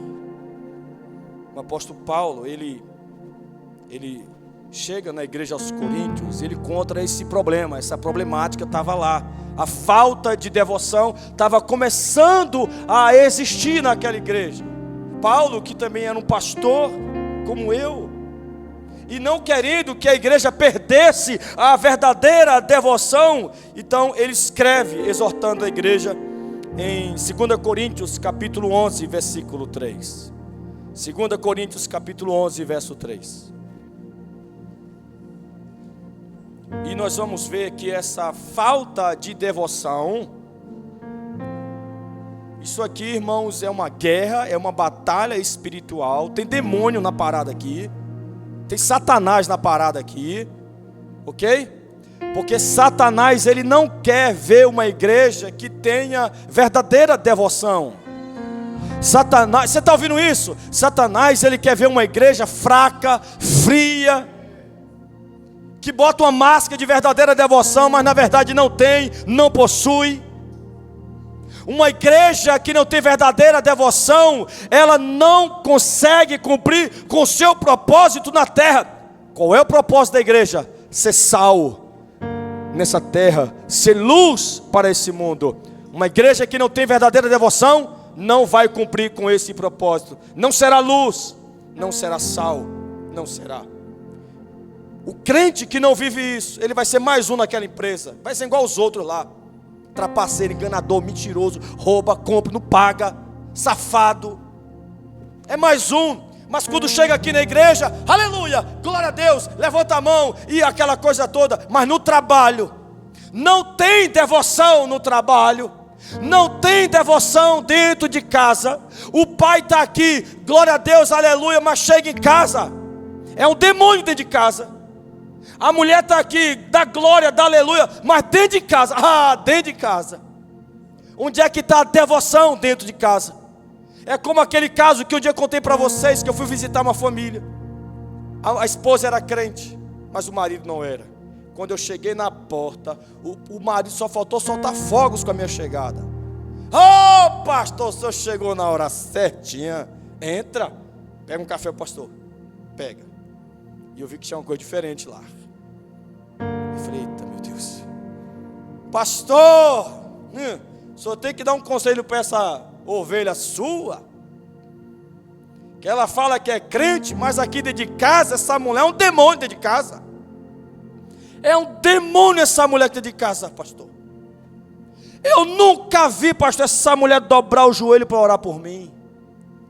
O apóstolo Paulo, ele chega na igreja aos Coríntios, ele encontra esse problema, essa problemática estava lá. A falta de devoção estava começando a existir naquela igreja. Paulo, que também era um pastor, como eu, e não querendo que a igreja perdesse a verdadeira devoção, então ele escreve, exortando a igreja, em 2 Coríntios capítulo 11, versículo 3. 2 Coríntios capítulo 11, verso 3. E nós vamos ver que essa falta de devoção, isso aqui, irmãos, é uma guerra, é uma batalha espiritual. Tem demônio na parada aqui, tem Satanás na parada aqui, ok? Porque Satanás, ele não quer ver uma igreja que tenha verdadeira devoção. Satanás, você está ouvindo isso? Satanás, ele quer ver uma igreja fraca, fria, que bota uma máscara de verdadeira devoção, mas na verdade não tem, não possui. Uma igreja que não tem verdadeira devoção, ela não consegue cumprir com o seu propósito na terra. Qual é o propósito da igreja? Ser sal nessa terra, ser luz para esse mundo. Uma igreja que não tem verdadeira devoção não vai cumprir com esse propósito. Não será luz, não será sal, não será. O crente que não vive isso, ele vai ser mais um naquela empresa, vai ser igual os outros lá. Trapaceiro, enganador, mentiroso, rouba, compra, não paga, safado. É mais um. Mas quando chega aqui na igreja, aleluia, glória a Deus, levanta a mão e aquela coisa toda. Mas no trabalho, não tem devoção no trabalho, não tem devoção dentro de casa. O pai está aqui, glória a Deus, aleluia, mas chega em casa, é um demônio dentro de casa. A mulher está aqui, dá glória, dá aleluia, mas dentro de casa, dentro de casa. Onde é que está a devoção dentro de casa? É como aquele caso que um dia contei para vocês, que eu fui visitar uma família. A esposa era crente, mas o marido não era. Quando eu cheguei na porta, o marido só faltou soltar fogos com a minha chegada. Pastor, o senhor chegou na hora certinha. Entra, pega um café, pastor. Pega. E eu vi que tinha uma coisa diferente lá. Eu falei, eita, meu Deus. Pastor, o senhor tem que dar um conselho para essa ovelha sua. Que ela fala que é crente, mas aqui dentro de casa, essa mulher é um demônio dentro de casa. É um demônio essa mulher dentro de casa, pastor. Eu nunca vi, pastor, essa mulher dobrar o joelho para orar por mim.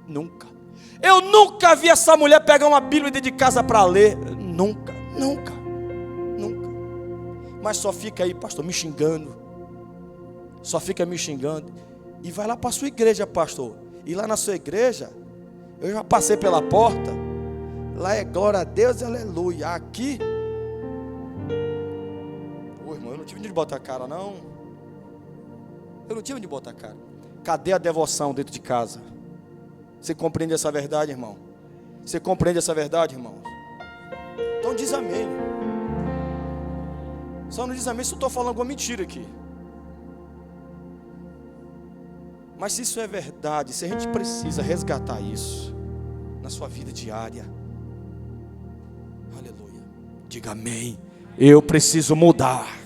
Nunca. Eu nunca vi essa mulher pegar uma Bíblia dentro de casa para ler. Nunca. Mas só fica aí, pastor, me xingando. Só fica me xingando. E vai lá para a sua igreja, pastor. E lá na sua igreja, eu já passei pela porta. Lá é glória a Deus e aleluia. Aqui, irmão, eu não tive de botar a cara, não. Eu não tive de botar a cara. Cadê a devoção dentro de casa? Você compreende essa verdade, irmão? Você compreende essa verdade, irmão? Então diz amém. Só não diz amém se eu estou falando alguma mentira aqui. Mas se isso é verdade, se a gente precisa resgatar isso na sua vida diária, aleluia, diga amém. Eu preciso mudar.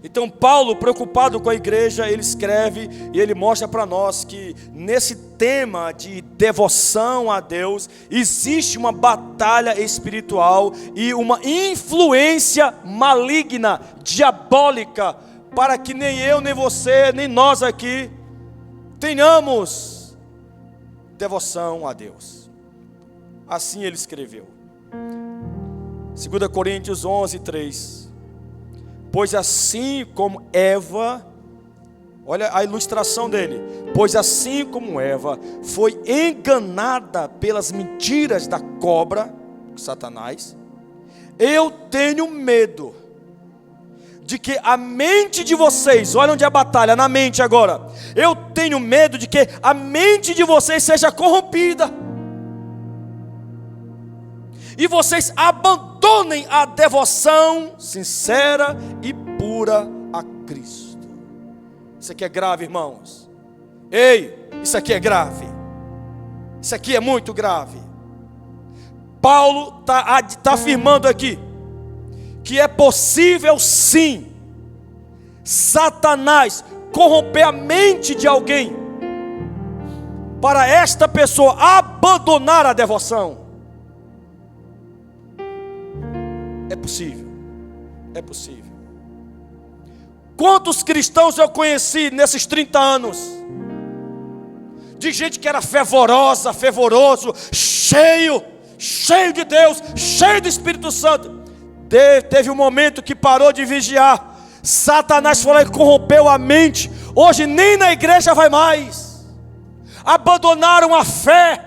Então Paulo, preocupado com a igreja, ele escreve e ele mostra para nós que nesse tema de devoção a Deus, existe uma batalha espiritual e uma influência maligna, diabólica, para que nem eu, nem você, nem nós aqui tenhamos devoção a Deus. Assim ele escreveu. 2 Coríntios 11, 3. Pois assim como Eva, Olha a ilustração dele. Pois assim como Eva foi enganada pelas mentiras da cobra, Satanás, eu tenho medo de que a mente de vocês, olha onde é a batalha, na mente agora. Eu tenho medo de que a mente de vocês seja corrompida e vocês abandonem a devoção sincera e pura a Cristo. Isso aqui é grave, irmãos. Ei, isso aqui é grave. Isso aqui é muito grave. Paulo está afirmando aqui que é possível sim Satanás corromper a mente de alguém para esta pessoa abandonar a devoção. É possível. É possível. Quantos cristãos eu conheci nesses 30 anos? De gente que era fervorosa, fervoroso, cheio de Deus, cheio do Espírito Santo. Teve um momento que parou de vigiar. Satanás foi lá e corrompeu a mente. Hoje nem na igreja vai mais. Abandonaram a fé,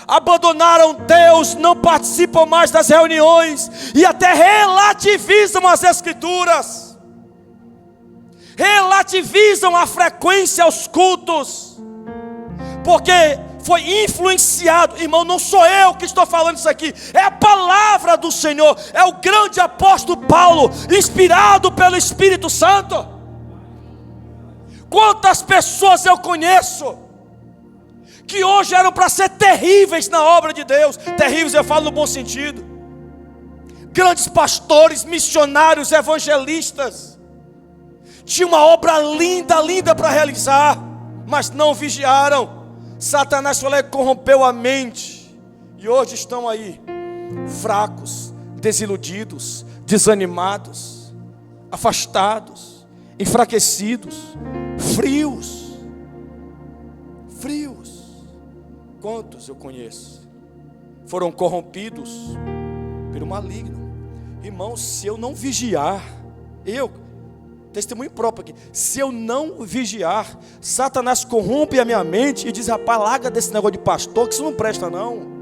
abandonaram Deus, não participam mais das reuniões e até relativizam as Escrituras, relativizam a frequência aos cultos, porque foi influenciado. Irmão, não sou eu que estou falando isso aqui, é a palavra do Senhor, é o grande apóstolo Paulo, inspirado pelo Espírito Santo. Quantas pessoas eu conheço que hoje eram para ser terríveis na obra de Deus, terríveis eu falo no bom sentido, grandes pastores, missionários, evangelistas, tinha uma obra linda para realizar, mas não vigiaram. Satanás foi lá e corrompeu a mente, e hoje estão aí, fracos, desiludidos, desanimados, afastados, enfraquecidos, frios. Quantos eu conheço foram corrompidos pelo maligno? Irmãos, se eu não vigiar, testemunho próprio aqui, se eu não vigiar, Satanás corrompe a minha mente e diz: rapaz, larga desse negócio de pastor, que isso não presta não.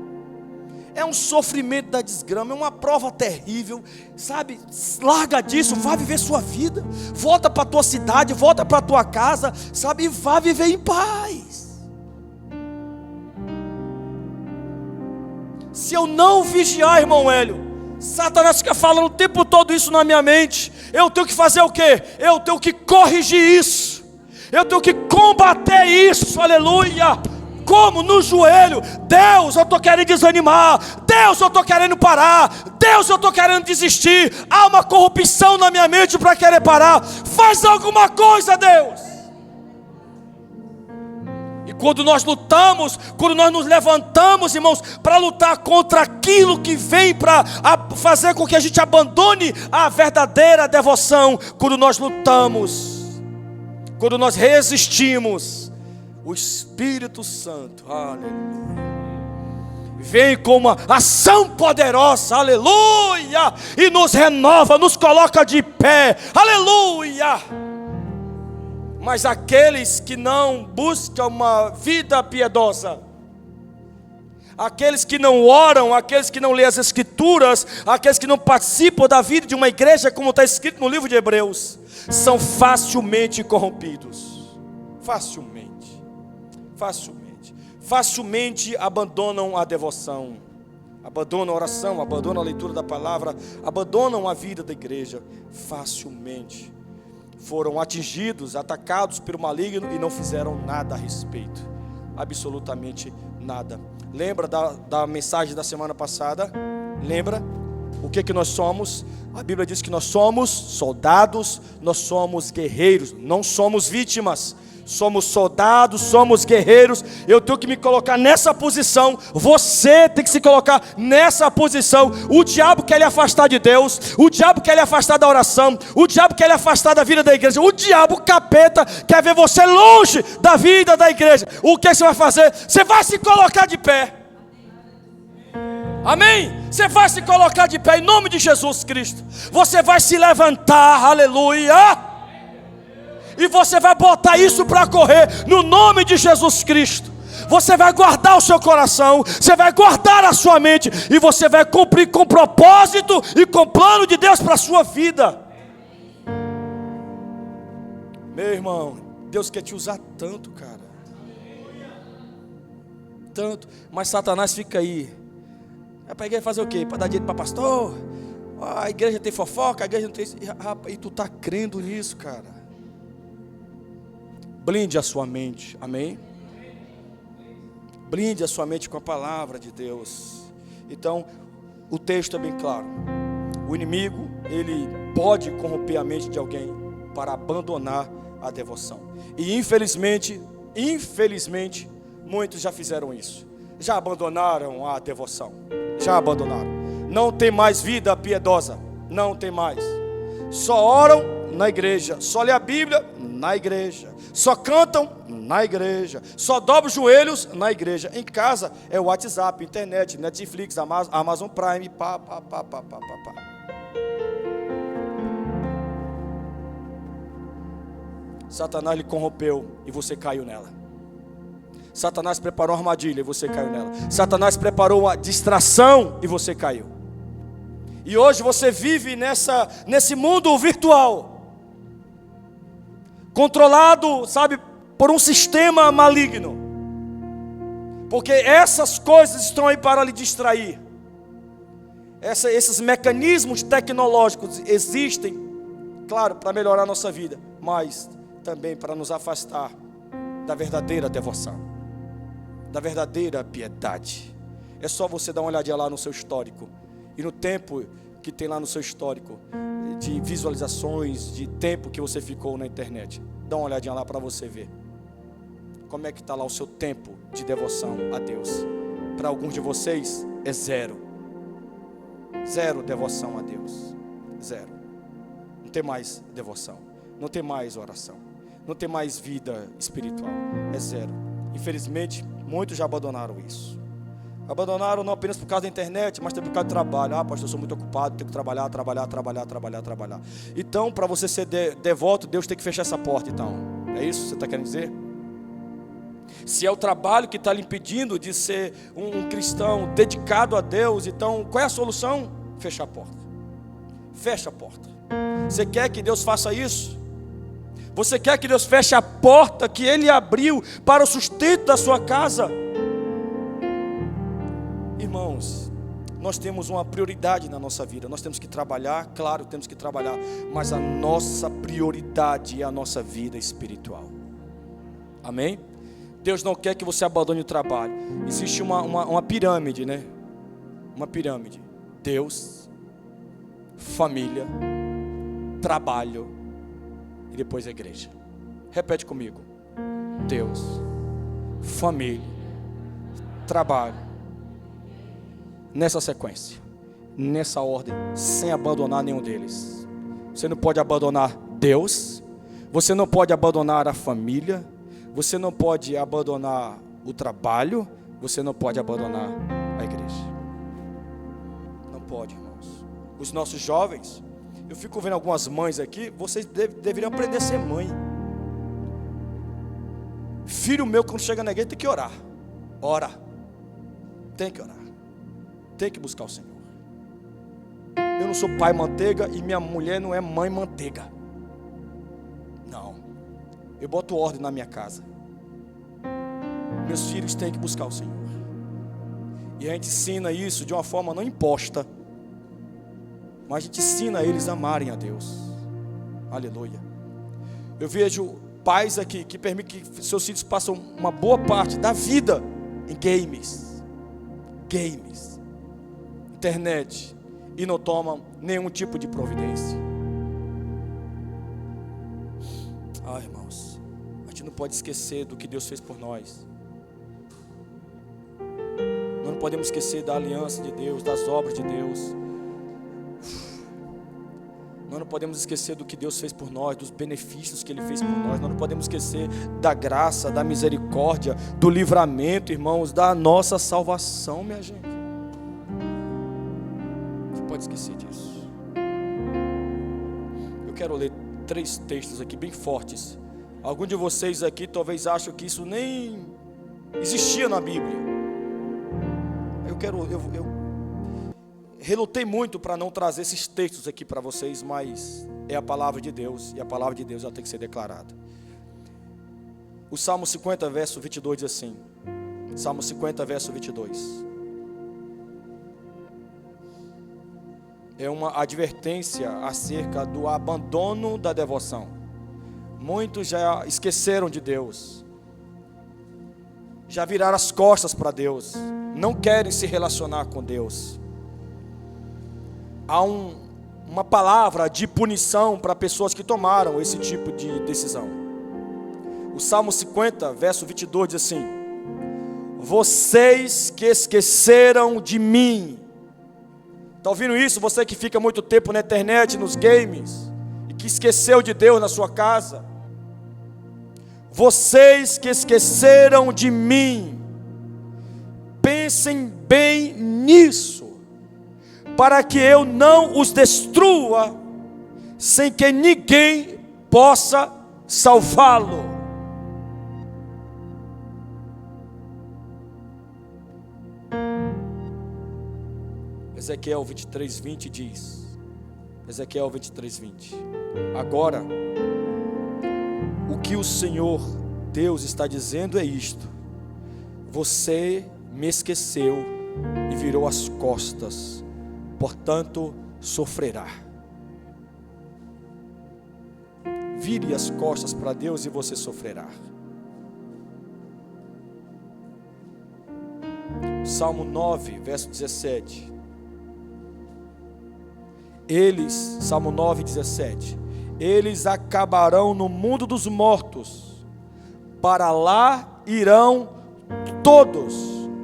É um sofrimento da desgrama, é uma prova terrível, sabe? Larga disso, vá viver sua vida, volta para a tua cidade, volta para a tua casa, sabe? E vá viver em paz. Se eu não vigiar, irmão Hélio, Satanás fica falando o tempo todo isso na minha mente. Eu tenho que fazer o quê? Eu tenho que corrigir isso, eu tenho que combater isso, aleluia. Como? No joelho. Deus, eu estou querendo desanimar, Deus, eu estou querendo parar, Deus, eu estou querendo desistir. Há uma corrupção na minha mente para querer parar. Faz alguma coisa, Deus. E quando nós lutamos, quando nós nos levantamos, irmãos, para lutar contra aquilo que vem para fazer com que a gente abandone a verdadeira devoção, quando nós lutamos, quando nós resistimos, o Espírito Santo, aleluia, vem com uma ação poderosa, aleluia, e nos renova, nos coloca de pé, aleluia. Mas aqueles que não buscam uma vida piedosa, aqueles que não oram, aqueles que não lêem as Escrituras, aqueles que não participam da vida de uma igreja, como está escrito no livro de Hebreus, são facilmente corrompidos. Facilmente abandonam a devoção, abandonam a oração, abandonam a leitura da palavra, abandonam a vida da igreja. Facilmente foram atingidos, atacados pelo maligno e não fizeram nada a respeito, absolutamente nada. Lembra da mensagem da semana passada? Lembra? O que nós somos? A Bíblia diz que nós somos soldados, nós somos guerreiros, não somos vítimas. Somos soldados, somos guerreiros. Eu tenho que me colocar nessa posição. Você tem que se colocar nessa posição. O diabo quer lhe afastar de Deus, o diabo quer lhe afastar da oração, o diabo quer lhe afastar da vida da igreja. O diabo, o capeta, quer ver você longe da vida da igreja. O que você vai fazer? Você vai se colocar de pé. Amém? Você vai se colocar de pé em nome de Jesus Cristo. Você vai se levantar, aleluia, e você vai botar isso para correr no nome de Jesus Cristo. Você vai guardar o seu coração, você vai guardar a sua mente, e você vai cumprir com propósito e com plano de Deus para a sua vida. Meu irmão, Deus quer te usar tanto, cara. Tanto, mas Satanás fica aí. É para a igreja fazer o quê? Para dar dinheiro para pastor? A igreja tem fofoca, a igreja não tem isso. E tu está crendo nisso, cara. Blinde a sua mente, amém? Blinde a sua mente com a palavra de Deus. Então, o texto é bem claro. O inimigo, ele pode corromper a mente de alguém para abandonar a devoção. E infelizmente, muitos já fizeram isso. Já abandonaram a devoção. Já abandonaram. Não tem mais vida piedosa. Não tem mais. Só oram na igreja. Só lê a Bíblia na igreja. Só cantam na igreja. Só dobram os joelhos na igreja. Em casa é o WhatsApp, internet, Netflix, Amazon Prime, pá. Satanás lhe corrompeu e você caiu nela. Satanás preparou uma armadilha e você caiu nela. Satanás preparou uma distração e você caiu. E hoje você vive nesse mundo virtual, controlado, sabe, por um sistema maligno. Porque essas coisas estão aí para lhe distrair. Esses mecanismos tecnológicos existem, claro, para melhorar a nossa vida, mas também para nos afastar da verdadeira devoção, da verdadeira piedade. É só você dar uma olhadinha lá no seu histórico, e no tempo que tem lá no seu histórico, de visualizações, de tempo que você ficou na internet. Dá uma olhadinha lá para você ver como é que está lá o seu tempo de devoção a Deus. Para alguns de vocês é zero devoção a Deus, zero. Não tem mais devoção, não tem mais oração, não tem mais vida espiritual, é zero. Infelizmente, muitos já abandonaram isso. Abandonaram não apenas por causa da internet, mas também por causa do trabalho. Pastor, eu sou muito ocupado, tenho que trabalhar. Então, para você ser devoto, Deus tem que fechar essa porta, então. É isso que você está querendo dizer? Se é o trabalho que está lhe impedindo de ser um cristão dedicado a Deus, então, qual é a solução? Fechar a porta. Fecha a porta. Você quer que Deus faça isso? Você quer que Deus feche a porta que Ele abriu para o sustento da sua casa? Irmãos, nós temos uma prioridade na nossa vida. Nós temos que trabalhar, claro, temos que trabalhar, mas a nossa prioridade é a nossa vida espiritual. Amém? Deus não quer que você abandone o trabalho. Existe uma pirâmide, né? Uma pirâmide. Deus, família, trabalho e depois a igreja. Repete comigo. Deus, família, trabalho. Nessa sequência, nessa ordem, sem abandonar nenhum deles. Você não pode abandonar Deus, você não pode abandonar a família, você não pode abandonar o trabalho, você não pode abandonar a igreja. Não pode, irmãos. Os nossos jovens, eu fico vendo algumas mães aqui, vocês deveriam aprender a ser mãe. Filho meu, quando chega na igreja, tem que orar. Ora. Tem que orar. Tem que buscar o Senhor. Eu não sou pai manteiga e minha mulher não é mãe manteiga. Não. Eu boto ordem na minha casa. Meus filhos têm que buscar o Senhor. E a gente ensina isso de uma forma não imposta, mas a gente ensina eles a amarem a Deus. Aleluia. Eu vejo pais aqui que permitem que seus filhos passem uma boa parte da vida em games, internet, e não tomam nenhum tipo de providência. Irmãos, a gente não pode esquecer do que Deus fez por nós. Nós não podemos esquecer da aliança de Deus, das obras de Deus. Nós não podemos esquecer do que Deus fez por nós, dos benefícios que Ele fez por nós. Nós não podemos esquecer da graça, da misericórdia, do livramento, irmãos, da nossa salvação, minha gente. Não pode esquecer disso. Eu quero ler 3 textos aqui bem fortes Alguns de vocês aqui talvez acham que isso nem existia na Bíblia. Eu relutei muito para não trazer esses textos aqui para vocês, mas é a palavra de Deus, e a palavra de Deus ela tem que ser declarada. O Salmo 50, verso 22 diz assim, Salmo 50, verso 22. É uma advertência acerca do abandono da devoção. Muitos já esqueceram de Deus, já viraram as costas para Deus, não querem se relacionar com Deus. Há uma palavra de punição para pessoas que tomaram esse tipo de decisão. O Salmo 50, verso 22 diz assim: vocês que esqueceram de mim. Está ouvindo isso? Você que fica muito tempo na internet, nos games, e que esqueceu de Deus na sua casa. Vocês que esqueceram de mim, pensem bem nisso, para que eu não os destrua, sem que ninguém possa salvá-lo. Ezequiel 23:20 diz, Ezequiel 23:20, agora, o que o Senhor Deus está dizendo é isto: você me esqueceu e virou as costas, portanto sofrerá. Vire as costas para Deus e você sofrerá. Salmo 9, verso 17. Salmo 9, 17. Eles acabarão no mundo dos mortos, para lá irão todos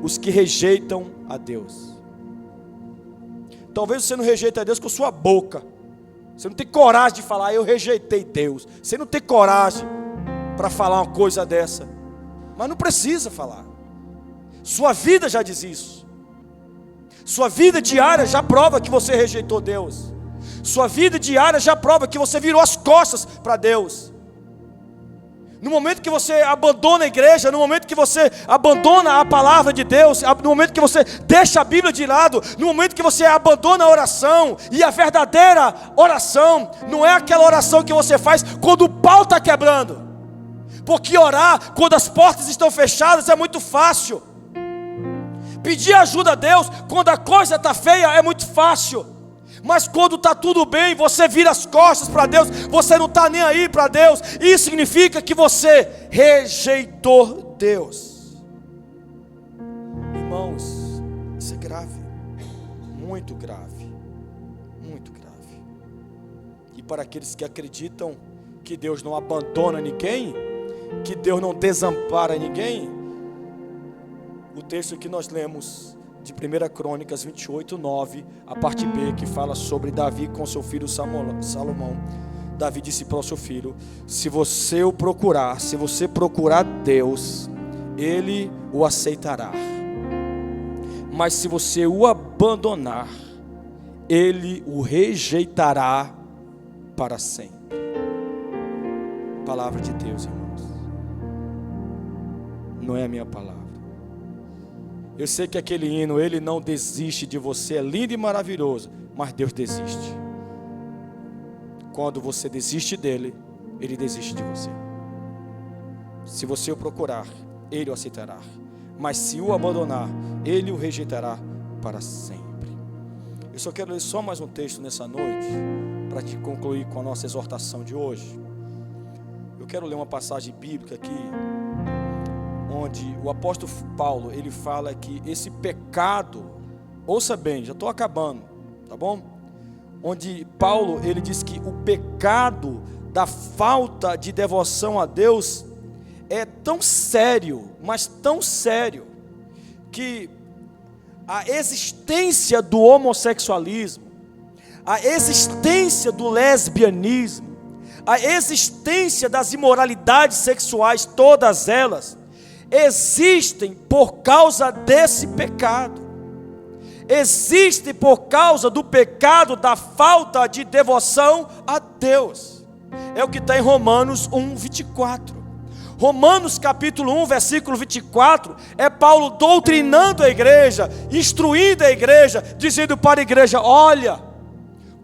os que rejeitam a Deus. Talvez você não rejeite a Deus com sua boca. Você não tem coragem de falar, eu rejeitei Deus. Você não tem coragem para falar uma coisa dessa. Mas não precisa falar. Sua vida já diz isso. Sua vida diária já prova que você rejeitou Deus. Sua vida diária já prova que você virou as costas para Deus. No momento que você abandona a igreja, no momento que você abandona a palavra de Deus, no momento que você deixa a Bíblia de lado, no momento que você abandona a oração, e a verdadeira oração não é aquela oração que você faz quando o pau está quebrando, porque orar quando as portas estão fechadas é muito fácil. Pedir ajuda a Deus quando a coisa está feia é muito fácil. Mas quando está tudo bem, você vira as costas para Deus, você não está nem aí para Deus. Isso significa que você rejeitou Deus. Irmãos, isso é grave, muito grave, muito grave. E para aqueles que acreditam que Deus não abandona ninguém, que Deus não desampara ninguém, o texto que nós lemos de 1 Crônicas 28, 9, a parte B, que fala sobre Davi com seu filho Salomão. Davi disse para o seu filho: se você procurar Deus, Ele o aceitará. Mas se você o abandonar, Ele o rejeitará para sempre. Palavra de Deus, irmãos. Não é a minha palavra. Eu sei que aquele hino, ele não desiste de você, é lindo e maravilhoso, mas Deus desiste. Quando você desiste dele, ele desiste de você. Se você o procurar, ele o aceitará. Mas se o abandonar, ele o rejeitará para sempre. Eu só quero ler só mais um texto nessa noite, para te concluir com a nossa exortação de hoje. Eu quero ler uma passagem bíblica aqui, onde o apóstolo Paulo, ele fala que esse pecado, ouça bem, já estou acabando, tá bom? Onde Paulo, ele diz que o pecado da falta de devoção a Deus é tão sério, mas tão sério, que a existência do homossexualismo, a existência do lesbianismo, a existência das imoralidades sexuais, todas elas existem por causa desse pecado. Existem por causa do pecado da falta de devoção a Deus. é o que está em Romanos 1, 24. Romanos capítulo 1, versículo 24, é Paulo doutrinando a igreja, instruindo a igreja, dizendo para a igreja: olha,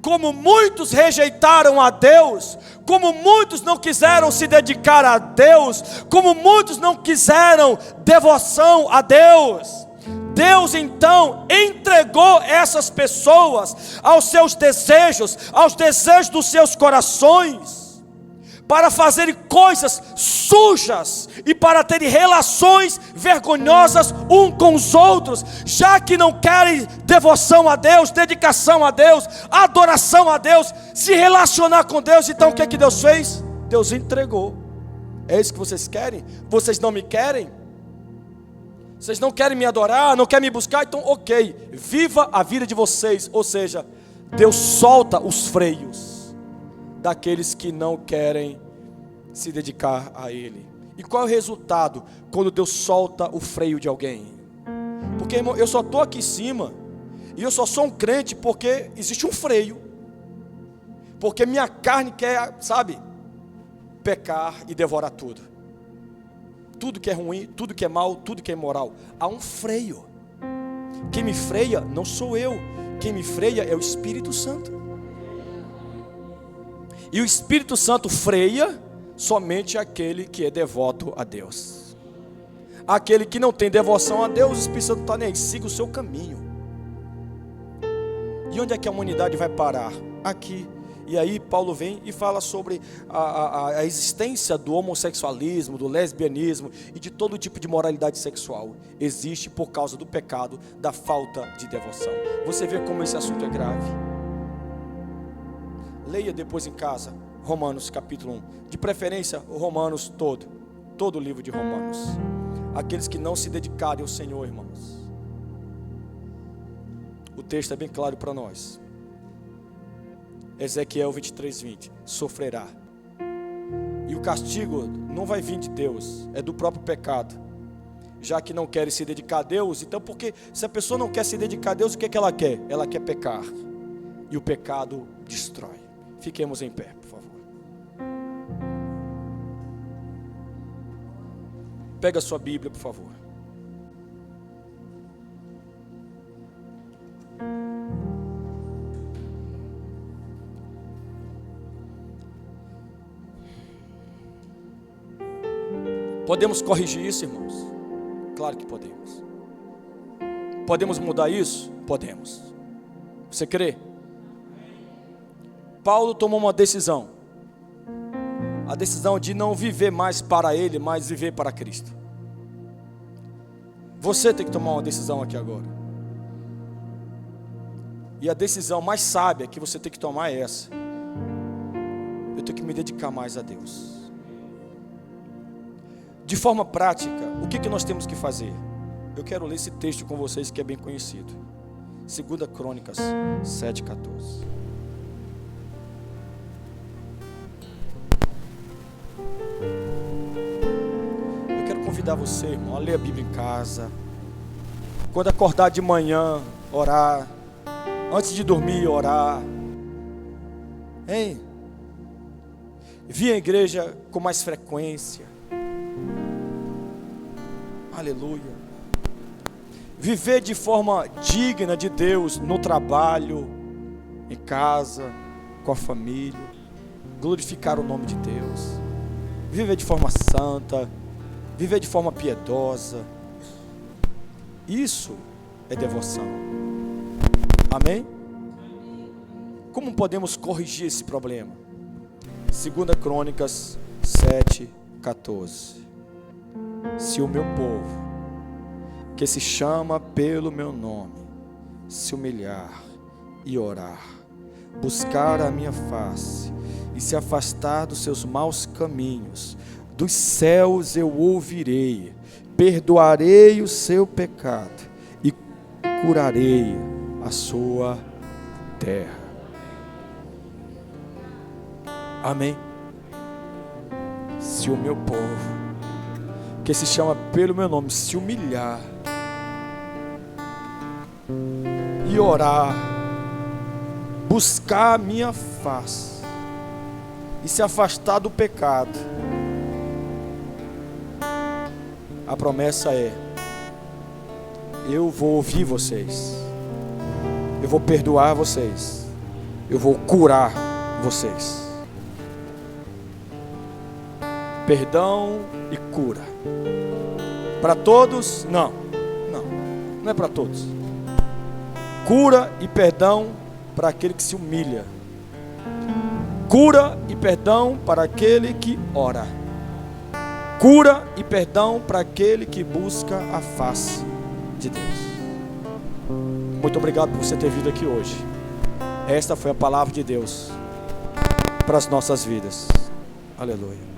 como muitos rejeitaram a Deus, como muitos não quiseram se dedicar a Deus, como muitos não quiseram devoção a Deus, Deus então entregou essas pessoas aos seus desejos dos seus corações, para fazerem coisas sujas e para terem relações vergonhosas um com os outros, já que não querem devoção a Deus, dedicação a Deus, adoração a Deus, se relacionar com Deus. Então o que é que Deus fez? Deus entregou. É isso que vocês querem? Vocês não me querem? Vocês não querem me adorar, não querem me buscar? Então ok, viva a vida de vocês. Ou seja, Deus solta os freios daqueles que não querem se dedicar a Ele. E qual é o resultado quando Deus solta o freio de alguém? Porque, irmão, eu só estou aqui em cima, e eu só sou um crente porque existe um freio, porque minha carne quer, sabe, pecar e devorar tudo. Tudo que é ruim, tudo que é mal, tudo que é imoral. Há um freio. Quem me freia não sou eu, quem me freia é o Espírito Santo. E o Espírito Santo freia somente aquele que é devoto a Deus. Aquele que não tem devoção a Deus, o Espírito Santo não está nem aí, siga o seu caminho. E onde é que a humanidade vai parar? Aqui. E aí Paulo vem e fala sobre a existência do homossexualismo, do lesbianismo e de todo tipo de moralidade sexual. Existe por causa do pecado, da falta de devoção. Você vê como esse assunto é grave. Leia depois em casa Romanos capítulo 1. De preferência o Romanos todo o livro de Romanos. Aqueles que não se dedicarem ao Senhor, irmãos. O texto é bem claro para nós. Ezequiel 23:20. Sofrerá. E o castigo não vai vir de Deus, é do próprio pecado. Já que não querem se dedicar a Deus, então porque se a pessoa não quer se dedicar a Deus, o que é que ela quer? Ela quer pecar. E o pecado destrói. Fiquemos em pé, por favor. Pega a sua Bíblia, por favor. Podemos corrigir isso, irmãos? Claro que podemos. Podemos mudar isso? Podemos. Você crê? Paulo tomou uma decisão. A decisão de não viver mais para ele, mas viver para Cristo. Você tem que tomar uma decisão aqui agora. E a decisão mais sábia que você tem que tomar é essa. Eu tenho que me dedicar mais a Deus. De forma prática, o que nós temos que fazer? Eu quero ler esse texto com vocês que é bem conhecido. 2 Crônicas 7:14. Eu quero convidar você, irmão, a ler a Bíblia em casa. Quando acordar de manhã, orar. Antes de dormir, orar. Hein? Vir à igreja com mais frequência. Aleluia. Viver de forma digna de Deus no trabalho, em casa, com a família. Glorificar o nome de Deus. Viver de forma santa. Viver de forma piedosa. Isso é devoção. Amém? Como podemos corrigir esse problema? 2 Crônicas 7:14. Se o meu povo, que se chama pelo meu nome, se humilhar e orar, buscar a minha face e se afastar dos seus maus caminhos, dos céus eu ouvirei, perdoarei o seu pecado e curarei a sua terra. Amém? Se o meu povo, que se chama pelo meu nome, se humilhar e orar, buscar a minha face e se afastar do pecado, a promessa é: eu vou ouvir vocês, eu vou perdoar vocês, eu vou curar vocês. Perdão e cura. Para todos? Não é para todos. Cura e perdão para aquele que se humilha. Cura e perdão para aquele que ora. Cura e perdão para aquele que busca a face de Deus. Muito obrigado por você ter vindo aqui hoje. Esta foi a palavra de Deus para as nossas vidas. Aleluia.